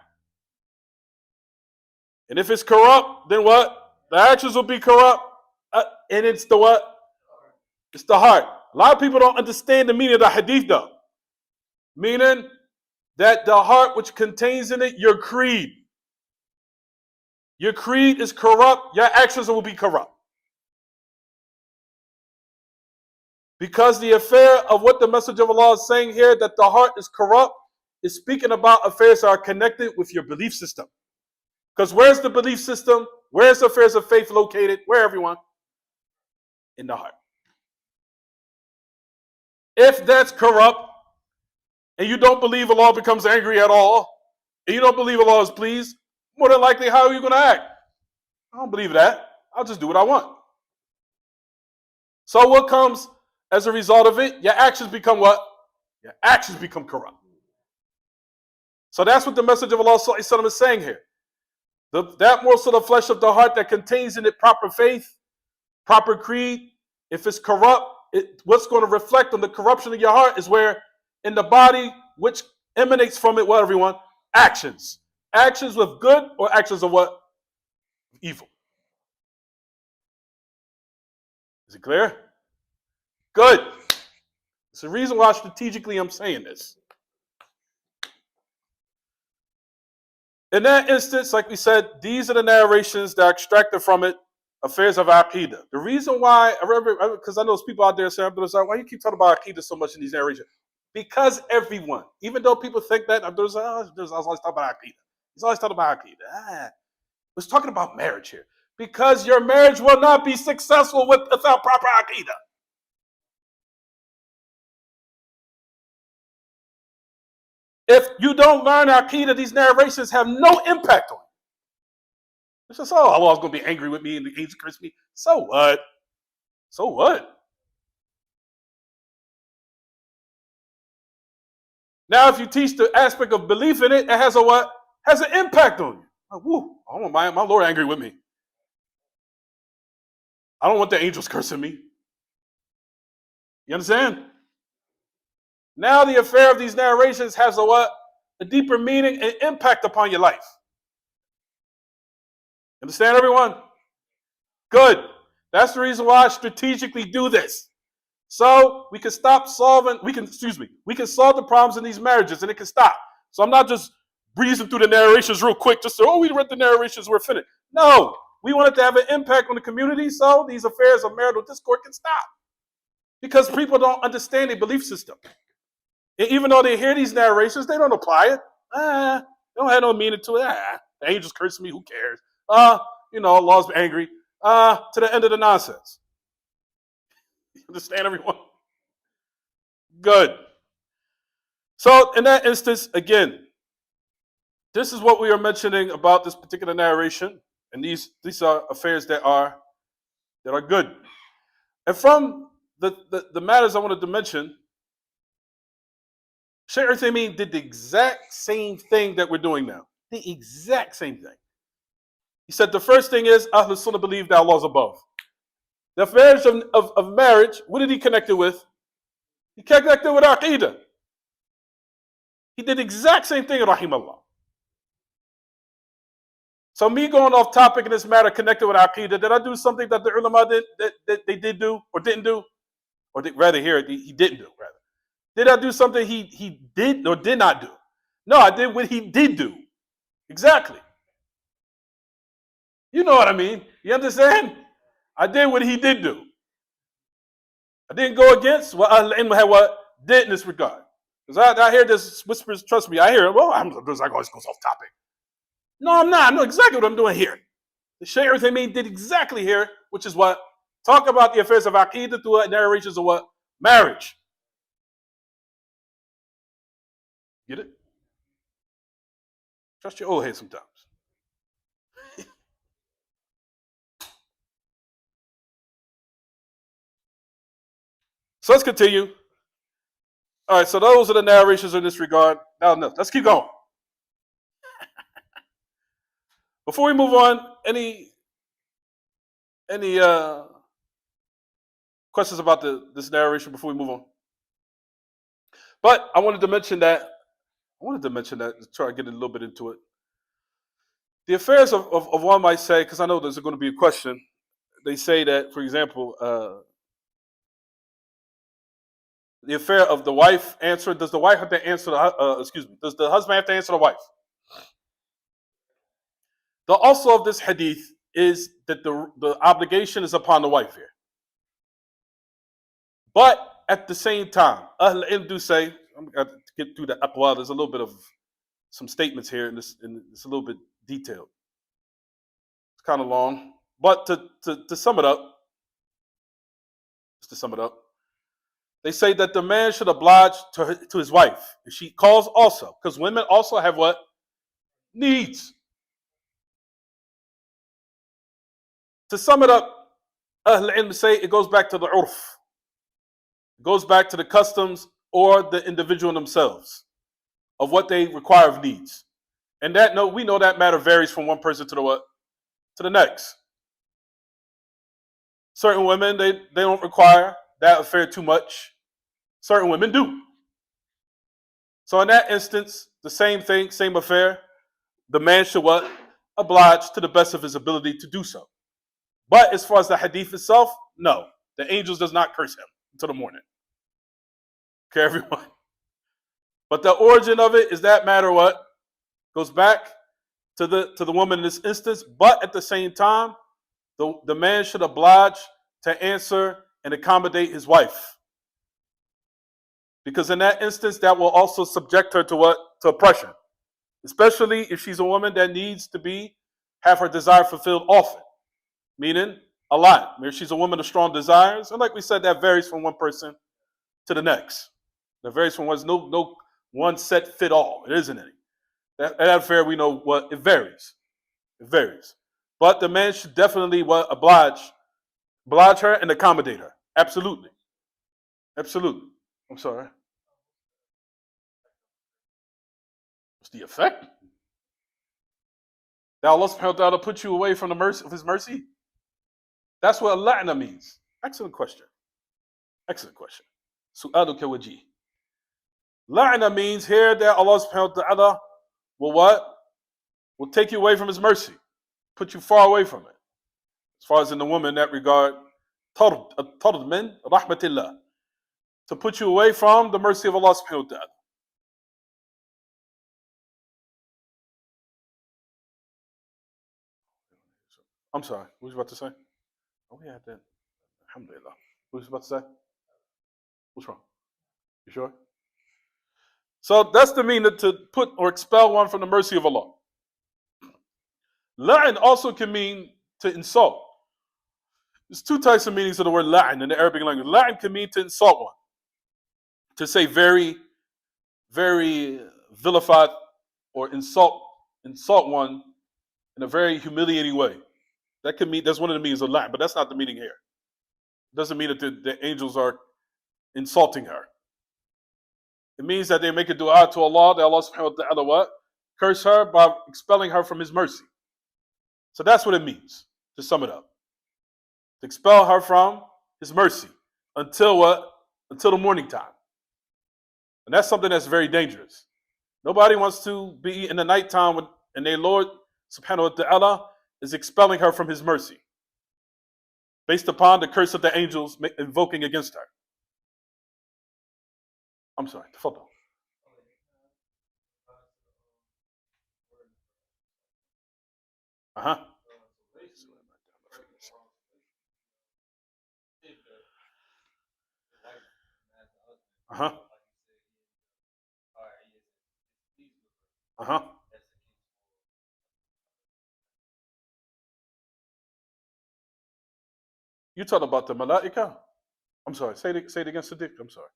And if it's corrupt, then what? The actions will be corrupt. And it's the what? It's the heart. A lot of people don't understand the meaning of the hadith though. Meaning, that the heart which contains in it your creed. Your creed is corrupt, your actions will be corrupt. Because the affair of what the Messenger of Allah is saying here, that the heart is corrupt, is speaking about affairs that are connected with your belief system. Because where's the belief system? Where's the affairs of faith located? Where, everyone? In the heart. If that's corrupt, and you don't believe Allah becomes angry at all, and you don't believe Allah is pleased, more than likely, how are you going to act? I don't believe that. I'll just do what I want. So what comes as a result of it? Your actions become what? Your actions become corrupt. So that's what the Messenger of Allah is saying here. That morsel of flesh of the heart that contains in it proper faith, proper creed, if it's corrupt, what's going to reflect on the corruption of your heart is where in the body, which emanates from it, what, everyone? Actions. Actions with good or actions of what? Evil. Is it clear? Good. It's the reason why strategically I'm saying this. In that instance, like we said, these are the narrations that are extracted from it, affairs of Aqidah. The reason why, because I know there's people out there saying, Abdur-Razzaaq, why you keep talking about Aqidah so much in these narrations? Because everyone, even though people think that, Abdur-Razzaaq, I was always talking about Aqidah. He's always talking about Aqidah. We're talking about marriage here. Because your marriage will not be successful without proper Aqidah. If you don't learn Aqidah, these narrations have no impact on you. It's just, oh, Allah's going to be angry with me and the angels curse me. So what? So what? Now, if you teach the aspect of belief in it, it has a what? Has an impact on you. Like, woo, I don't want my Lord angry with me. I don't want the angels cursing me. You understand? Now the affair of these narrations has a what? A deeper meaning and impact upon your life. Understand, everyone? Good. That's the reason why I strategically do this. So we can stop solving, we can solve the problems in these marriages and it can stop. So I'm not just breezing through the narrations real quick, just so, we read the narrations, we're finished. No, we want it to have an impact on the community so these affairs of marital discord can stop. Because people don't understand their belief system. And even though they hear these narrations, they don't apply it. They don't have no meaning to it. The angels curse me, who cares? Allah's angry. To the end of the nonsense. You understand, everyone? Good. So in that instance, again, this is what we are mentioning about this particular narration. And these are affairs that are good. And from the matters I wanted to mention, Shaykh Uthaymeen did the exact same thing that we're doing now. The exact same thing. He said the first thing is, Ahlul Sunnah believe that Allah is above. The affairs of marriage, what did he connect it with? He connected with Aqidah. He did the exact same thing, Rahimahullah. So me going off topic in this matter connected with Aqidah, did I do something that the ulama they did do or didn't do? Or he didn't do, rather. Did I do something he did or did not do? No, I did what he did do. Exactly. You know what I mean. You understand? I did what he did do. I didn't go against what al-ilm had what did in this regard. Because I hear this whispers, trust me, I hear it. Well, I always goes off topic. No, I'm not. I know exactly what I'm doing here. The Shaykh Uthaymeen did exactly here, which is what? Talk about the affairs of Aqidah through narrations of what? Marriage. Get it? Trust your old head sometimes. So let's continue. All right, so those are the narrations in this regard. Now, let's keep going. Before we move on, any questions about this narration before we move on? But I wanted to mention that, to try to get a little bit into it. The affairs of one might say, because I know there's going to be a question, they say that, for example, the affair of the wife answer. Does the wife have to answer does the husband have to answer the wife? The also of this hadith is that the obligation is upon the wife here. But at the same time, Ahl Ilm do say, I'm going to get through the aqwal, there's a little bit of some statements here, and it's a little bit detailed. It's kind of long. But to sum it up, they say that the man should oblige to his wife if she calls also, because women also have what? Needs. To sum it up, Ahl Ilm say it goes back to the urf. It goes back to the customs or the individual themselves of what they require of needs. And we know that matter varies from one person to the what? To the next. Certain women, they don't require that affair too much. Certain women do. So in that instance, the same thing, same affair. The man should what? Oblige to the best of his ability to do so. But as far as the hadith itself, no. The angels does not curse him until the morning. Okay, everyone? But the origin of it is that matter what? Goes back to the woman in this instance, but at the same time, the man should oblige to answer and accommodate his wife. Because in that instance, that will also subject her to what? To oppression. Especially if she's a woman that needs to have her desire fulfilled often. Meaning, a lot. If she's a woman of strong desires, and like we said, that varies from one person to the next. That varies from no one set fit all. It isn't any. That affair, we know what it varies. It varies. But the man should definitely oblige her and accommodate her. Absolutely. Absolutely. I'm sorry. What's the effect? That Allah subhanahu wa ta'ala put you away from the mercy of his mercy? That's what al-la'na means. Excellent question. Excellent question. Su'aluka wajih. La'na means here that Allah subhanahu wa ta'ala will what? Will take you away from his mercy. Put you far away from it. As far as in the woman in that regard, tard min rahmatillah. To put you away from the mercy of Allah subhanahu wa ta'ala. I'm sorry, what was you about to say? Oh, yeah, that. Alhamdulillah. What was you about to say? What's wrong? You sure? So that's the meaning to put or expel one from the mercy of Allah. La'in also can mean to insult. There's two types of meanings of the word la'in in the Arabic language. La'in can mean to insult one. To say very, very vilified or insult one in a very humiliating way. That could mean, that's one of the meanings of la'in, but that's not the meaning here. It doesn't mean that the angels are insulting her. It means that they make a dua to Allah, that Allah subhanahu wa ta'ala what? Curse her by expelling her from his mercy. So that's what it means, to sum it up. To expel her from his mercy until what? Until the morning time. And that's something that's very dangerous. Nobody wants to be in the nighttime and their Lord subhanahu wa ta'ala is expelling her from his mercy based upon the curse of the angels invoking against her. I'm sorry, tafadhal. Uh-huh. Uh-huh. Uh-huh. You talking about the malaika? I'm sorry, say it again, Siddiq. I'm sorry.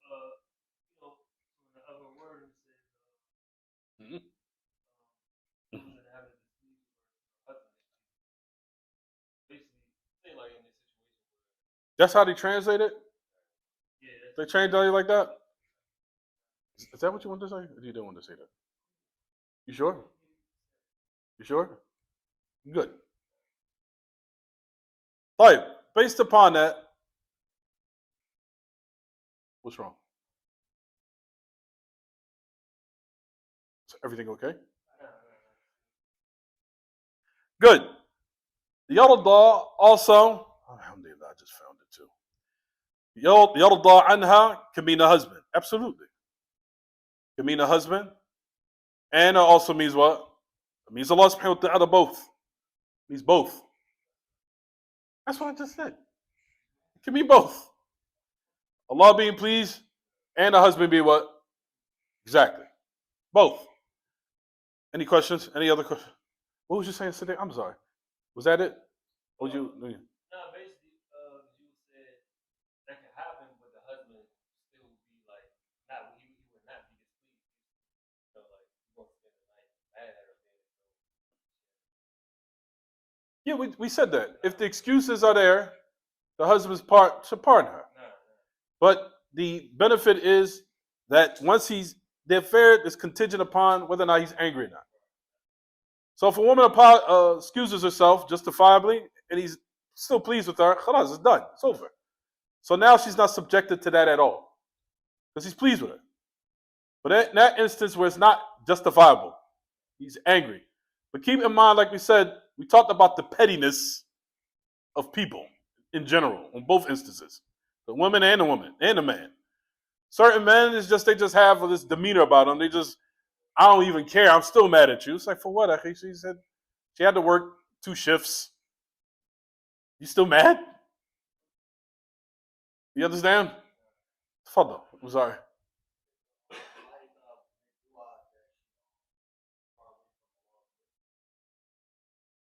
Mm-hmm. That's how they translate it? They translate it like that? Is that what you want to say? Or you didn't want to say that? You sure? You sure? Good. Right. Based upon that, what's wrong? Is everything okay? Good. The Yarda also, alhamdulillah, I just found it too. Yarda anha can mean a husband. Absolutely. It means a husband, and it also means what? It means Allah subhanahu wa ta'ala both. It means both. That's what I just said. It can mean both. Allah being pleased and the husband being what? Exactly. Both. Any questions? Any other questions? What was you saying, Sadiq? I'm sorry. Was that it? Or was you? No, basically, you said that could happen, but the husband still be like, not he would not be displeased. So like, you won't spend the night mad at her. Yeah, we said that. If the excuses are there, the husband's part should pardon her. No. But the benefit is that once the affair is contingent upon whether or not he's angry or not. So if a woman excuses herself justifiably and he's still pleased with her, khalas, it's done. It's over. So now she's not subjected to that at all because he's pleased with her. But in that instance where it's not justifiable, he's angry. But keep in mind, like we said, we talked about the pettiness of people in general on both instances, the woman and the man. Certain men is just they just have this demeanor about them. They just, I don't even care. I'm still mad at you. It's like, for what? She said she had to work 2 shifts. You still mad? You understand? Fadl. I'm sorry.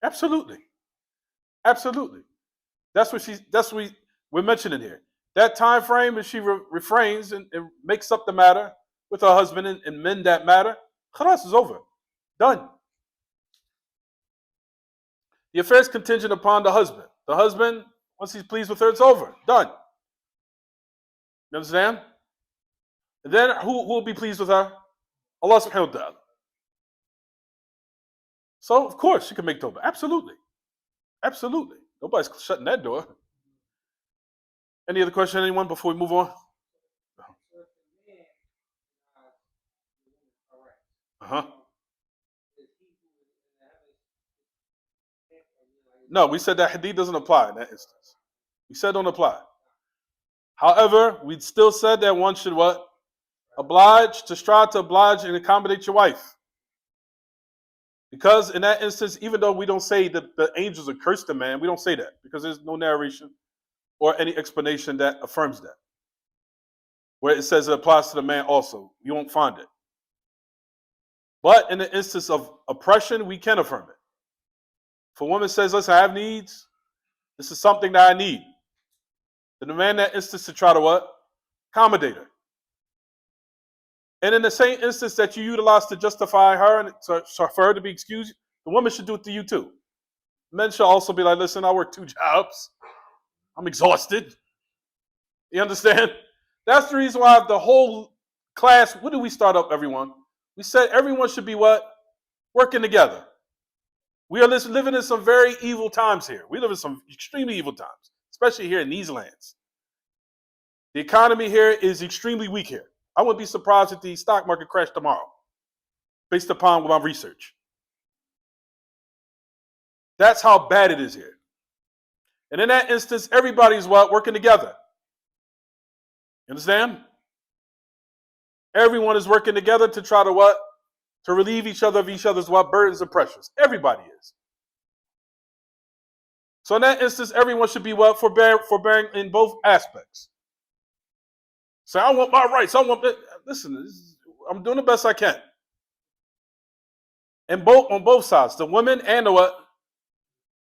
Absolutely. Absolutely. That's what we're mentioning here. That time frame, if she refrains and makes up the matter with her husband and mend that matter, khalas, is over. Done. The affair is contingent upon the husband. The husband, once he's pleased with her, it's over. Done. You understand? And then who will be pleased with her? Allah subhanahu wa ta'ala. So, of course, she can make tawbah. Absolutely. Absolutely. Nobody's shutting that door. Any other question, anyone, before we move on? Uh-huh. No, we said that hadith doesn't apply in that instance. We said don't apply. However, we still said that one should what? Strive to oblige and accommodate your wife. Because in that instance, even though we don't say that the angels are cursed the man, we don't say that because there's no narration or any explanation that affirms that. Where it says it applies to the man also. You won't find it. But in the instance of oppression, we can affirm it. If a woman says, listen, I have needs, this is something that I need, then the man in that instance to try to what? Accommodate her. And in the same instance that you utilize to justify her and for her to be excused, the woman should do it to you too. Men should also be like, listen, I work 2 jobs. I'm exhausted. You understand? That's the reason why the whole class, what do we start up, everyone? We said everyone should be what? Working together. We are living in some very evil times here. We live in some extremely evil times, especially here in these lands. The economy here is extremely weak here. I wouldn't be surprised if the stock market crashed tomorrow, based upon my research. That's how bad it is here. And in that instance, everybody's what? Working together. You understand? Everyone is working together to try to what? To relieve each other of each other's what? Burdens and pressures. Everybody is. So in that instance, everyone should be what? Forbearing in both aspects. Say, I want my rights. Listen, I'm doing the best I can. And on both sides, the women and the what?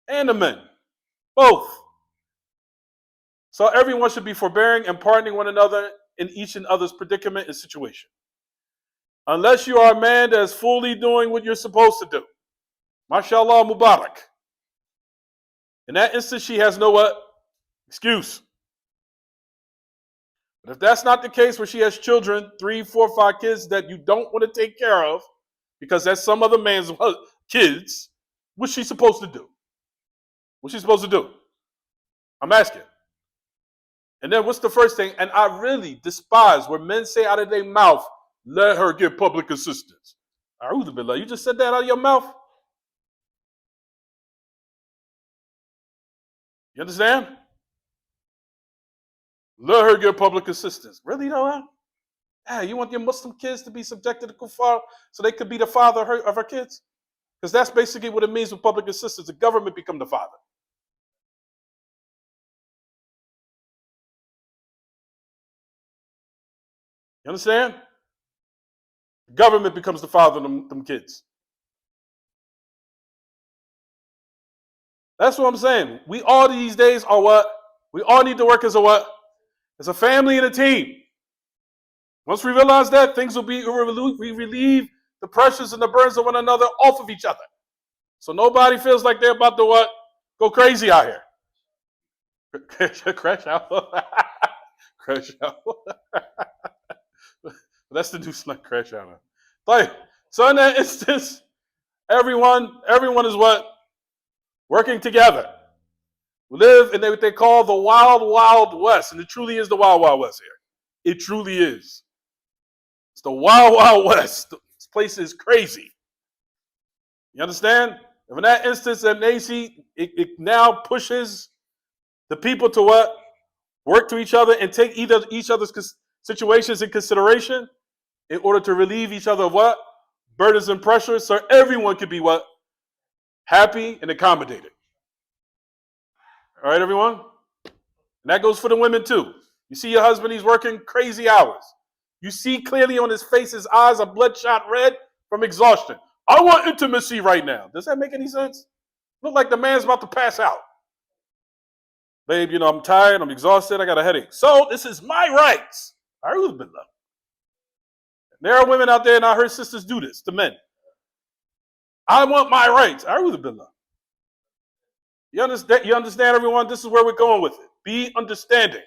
And the men. Both. So everyone should be forbearing and pardoning one another in each and other's predicament and situation. Unless you are a man that is fully doing what you're supposed to do. MashaAllah Mubarak. In that instance, she has no what? Excuse. But if that's not the case, where she has children, 3, 4, 5 kids that you don't want to take care of, because that's some other man's kids, what's she supposed to do? What's she supposed to do? I'm asking. And then what's the first thing? And I really despise where men say out of their mouth, let her get public assistance. You just said that out of your mouth? You understand? Let her get public assistance. Really, though? Hey, you want your Muslim kids to be subjected to kuffar so they could be the father of her kids? Because that's basically what it means with public assistance. The government become the father. You understand? The government becomes the father of them kids. That's what I'm saying. We all these days are what? We all need to work as a what? As a family and a team. Once we realize that, things will be, we relieve the pressures and the burdens of one another off of each other. So nobody feels like they're about to what? Go crazy out here. Crash out. Crash out. That's the new slang, crash out. Like, so in that instance, everyone is what? Working together. We live in what they call the wild, wild west. And it truly is the wild, wild west here. It truly is. It's the wild, wild west. This place is crazy. You understand? And in that instance, it now pushes the people to what? Work to each other and take each other's situations in consideration in order to relieve each other of what? Burdens and pressures, so everyone can be what? Happy and accommodated. All right, everyone? And that goes for the women too. You see your husband, he's working crazy hours. You see clearly on his face, his eyes are bloodshot red from exhaustion. I want intimacy right now. Does that make any sense? Look like the man's about to pass out. Babe, I'm tired, I'm exhausted, I got a headache. So this is my rights. There are women out there, and I heard sisters do this to men. I want my rights. You understand, everyone? This is where we're going with it. Be understanding.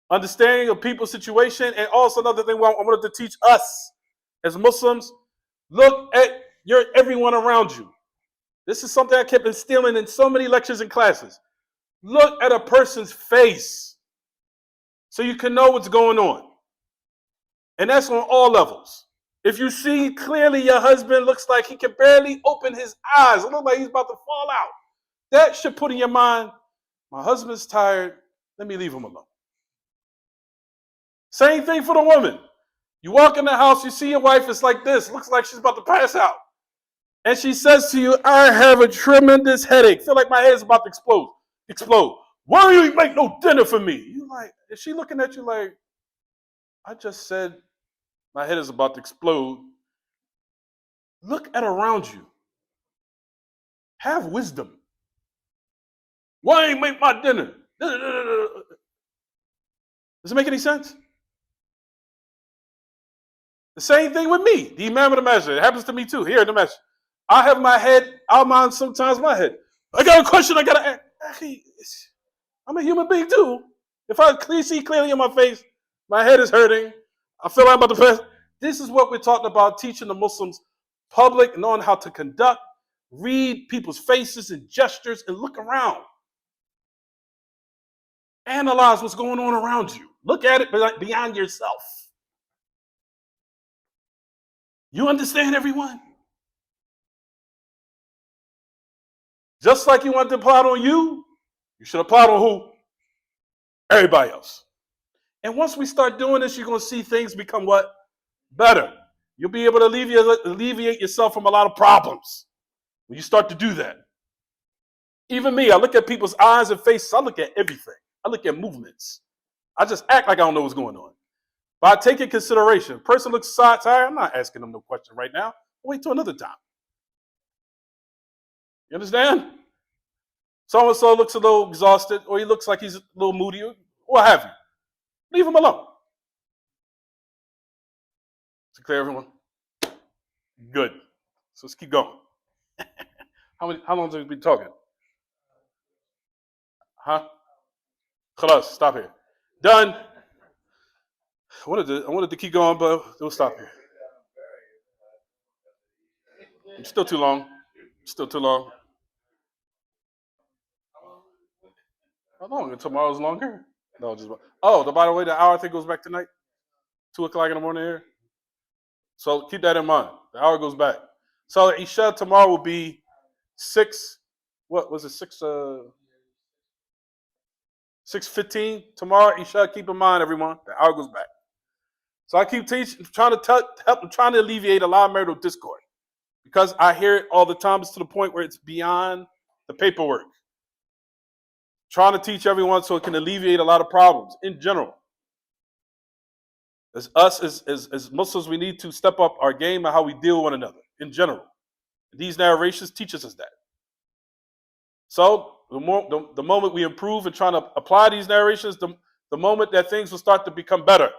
Understanding of people's situation, and also another thing I wanted to teach us as Muslims, look at everyone around you. This is something I kept instilling in so many lectures and classes. Look at a person's face so you can know what's going on. And that's on all levels. If you see clearly your husband looks like he can barely open his eyes, it looks like he's about to fall out, that should put in your mind, my husband's tired, let me leave him alone. Same thing for the woman. You walk in the house, you see your wife, it's like this, looks like she's about to pass out. And she says to you, I have a tremendous headache. Feel like my head's about to explode. Why don't you make no dinner for me? You like, is she looking at you like, I just said my head is about to explode. Look at around you. Have wisdom. Why ain't make my dinner? Does it make any sense? The same thing with me. The Imam of the Masjid. It happens to me too. Here in the Masjid. I have my head, I'll mind sometimes my head. I got a question I got to ask. I'm a human being too. If I see clearly in my face, my head is hurting, I feel like I'm about to pass. This is what we're talking about, teaching the Muslims public, knowing how to conduct, read people's faces and gestures, and look around. Analyze what's going on around you. Look at it beyond yourself. You understand, everyone? Just like you want to apply it on you, you should apply it on who? Everybody else. And once we start doing this, you're going to see things become what? Better. You'll be able to alleviate yourself from a lot of problems when you start to do that. Even me, I look at people's eyes and faces. I look at everything. I look at movements. I just act like I don't know what's going on. But I take in consideration. Person looks tired. I'm not asking them no question right now. Wait till another time. You understand? So-and-so looks a little exhausted, or he looks like he's a little moody, or what have you. Leave him alone. Is it clear, everyone? Good. So let's keep going. How long have we been talking? Huh? Khalas, stop here. Done. I wanted to keep going, but we'll stop here. It's still too long. Still too long. How long? Tomorrow's longer? No, just by the way, the hour I think goes back tonight. 2:00 in the morning here. So keep that in mind. The hour goes back. So Isha tomorrow will be 6. What was it? 6:15 tomorrow. Isha, keep in mind, everyone. The hour goes back. So I keep teaching, trying to alleviate a lot of marital discord because I hear it all the time. It's to the point where it's beyond the paperwork. Trying to teach everyone so it can alleviate a lot of problems in general. As us, as Muslims, we need to step up our game and how we deal with one another in general. These narrations teaches us that. So the moment we improve and trying to apply these narrations, the moment that things will start to become better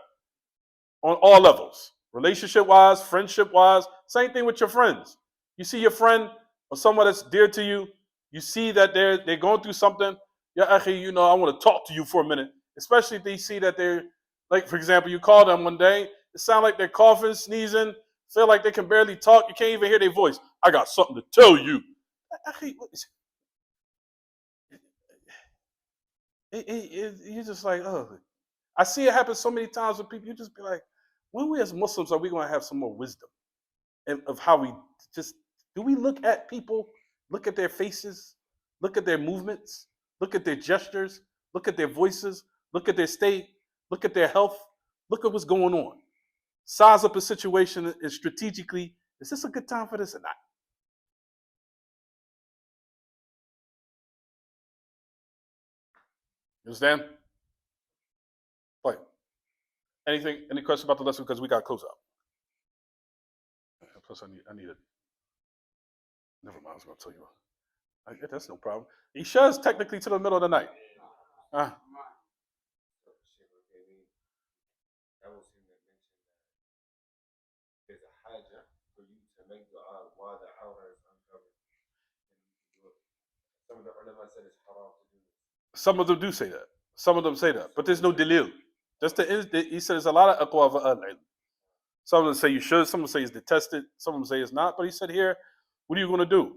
on all levels, relationship-wise, friendship-wise. Same thing with your friends. You see your friend or someone that's dear to you, you see that they're going through something. Yeah, actually, I want to talk to you for a minute. Especially if they see that they're, like, for example, you call them one day, it sounds like they're coughing, sneezing, feel like they can barely talk. You can't even hear their voice. I got something to tell you. You're just like, oh. I see it happen so many times with people. You just be like, when we as Muslims are we going to have some more wisdom of how we just, do we look at people, look at their faces, look at their movements, look at their gestures, look at their voices, look at their state, look at their health, look at what's going on. Size up a situation and strategically, is this a good time for this or not? You understand? Like, any questions about the lesson? Because we got to close out. Plus, I need it. Never mind, I was going to tell you. That's no problem. Isha is technically to the middle of the night. There's a haja for you to make dua while the awrah is uncovered. Some of the ulama said it's haram to do this. Some of them do say that. Some of them say that, but there's no dalil. He said there's a lot of aqwa of al-ilm. Some of them say you should. Some of them say it's detested. Some of them say it's not. But he said here, what are you going to do?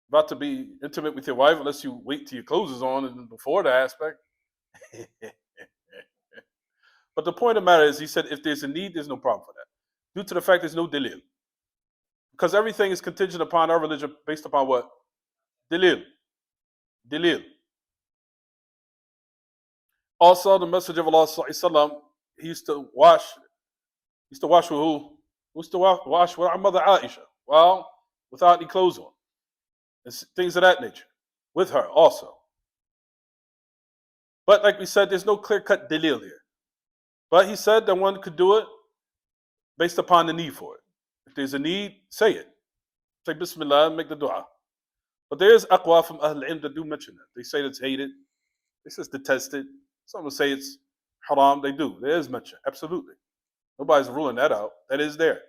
About to be intimate with your wife unless you wait till your clothes is on and before the aspect. But the point of the matter is, he said if there's a need, there's no problem for that. Due to the fact there's no dalil. Because everything is contingent upon our religion based upon what? Dalil. Dalil. Also, the Messenger of Allah sallallahu he used to wash with who? He used to wash with our mother Aisha. Well, without any clothes on. And things of that nature. With her also. But like we said, there's no clear-cut dalil here. But he said that one could do it based upon the need for it. If there's a need, say it. Say Bismillah and make the dua. But there is aqwa from Ahl al-Ilm that do mention that. They say it's hated. They say it's detested. Some will say it's haram. They do. There is mention. Absolutely. Nobody's ruling that out. That is there.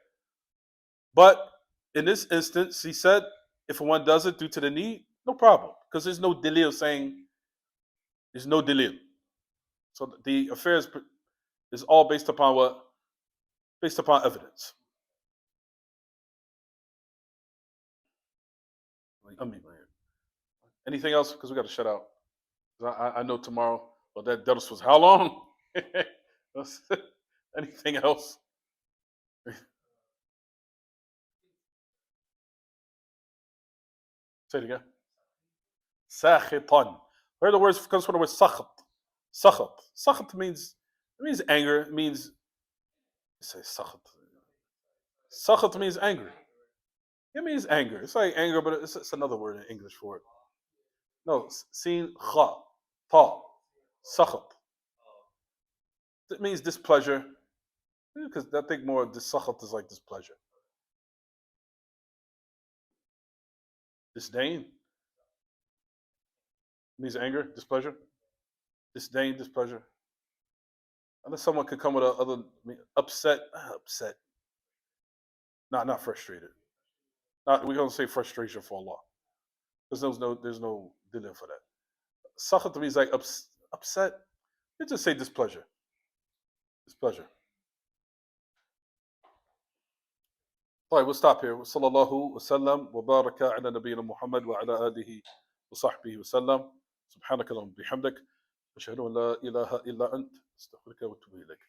But in this instance, he said, if one does it due to the need, no problem. Because there's no dalil saying, there's no dalil. So the affair is all based upon what? Based upon evidence. Anything else? Because we got to shut out. I know tomorrow. Well, that was how long? Anything else? Say it again. Sakhitan. Where the word comes from the word sakhat. Sakhat. Sakhat means anger. It means say sakhat. Sakhat means angry. It means anger. It's like anger, but it's another word in English for it. No, sin kha ta sakhat. It means displeasure. Because I think more of this sakhat is like displeasure. Disdain means anger, displeasure. Disdain, displeasure. Unless someone could come with other upset. No, not frustrated. We're gonna say frustration for Allah. There's no dinner for that. Sakhat means like upset. You just say displeasure. Displeasure. طيب, we'll stop here. صلى الله وسلم وبارك على نبينا محمد وعلى آله وصحبه وسلم. سبحانك اللهم وبحمدك أشهد أن لا إله إلا أنت أستغفرك وأتوب إليك.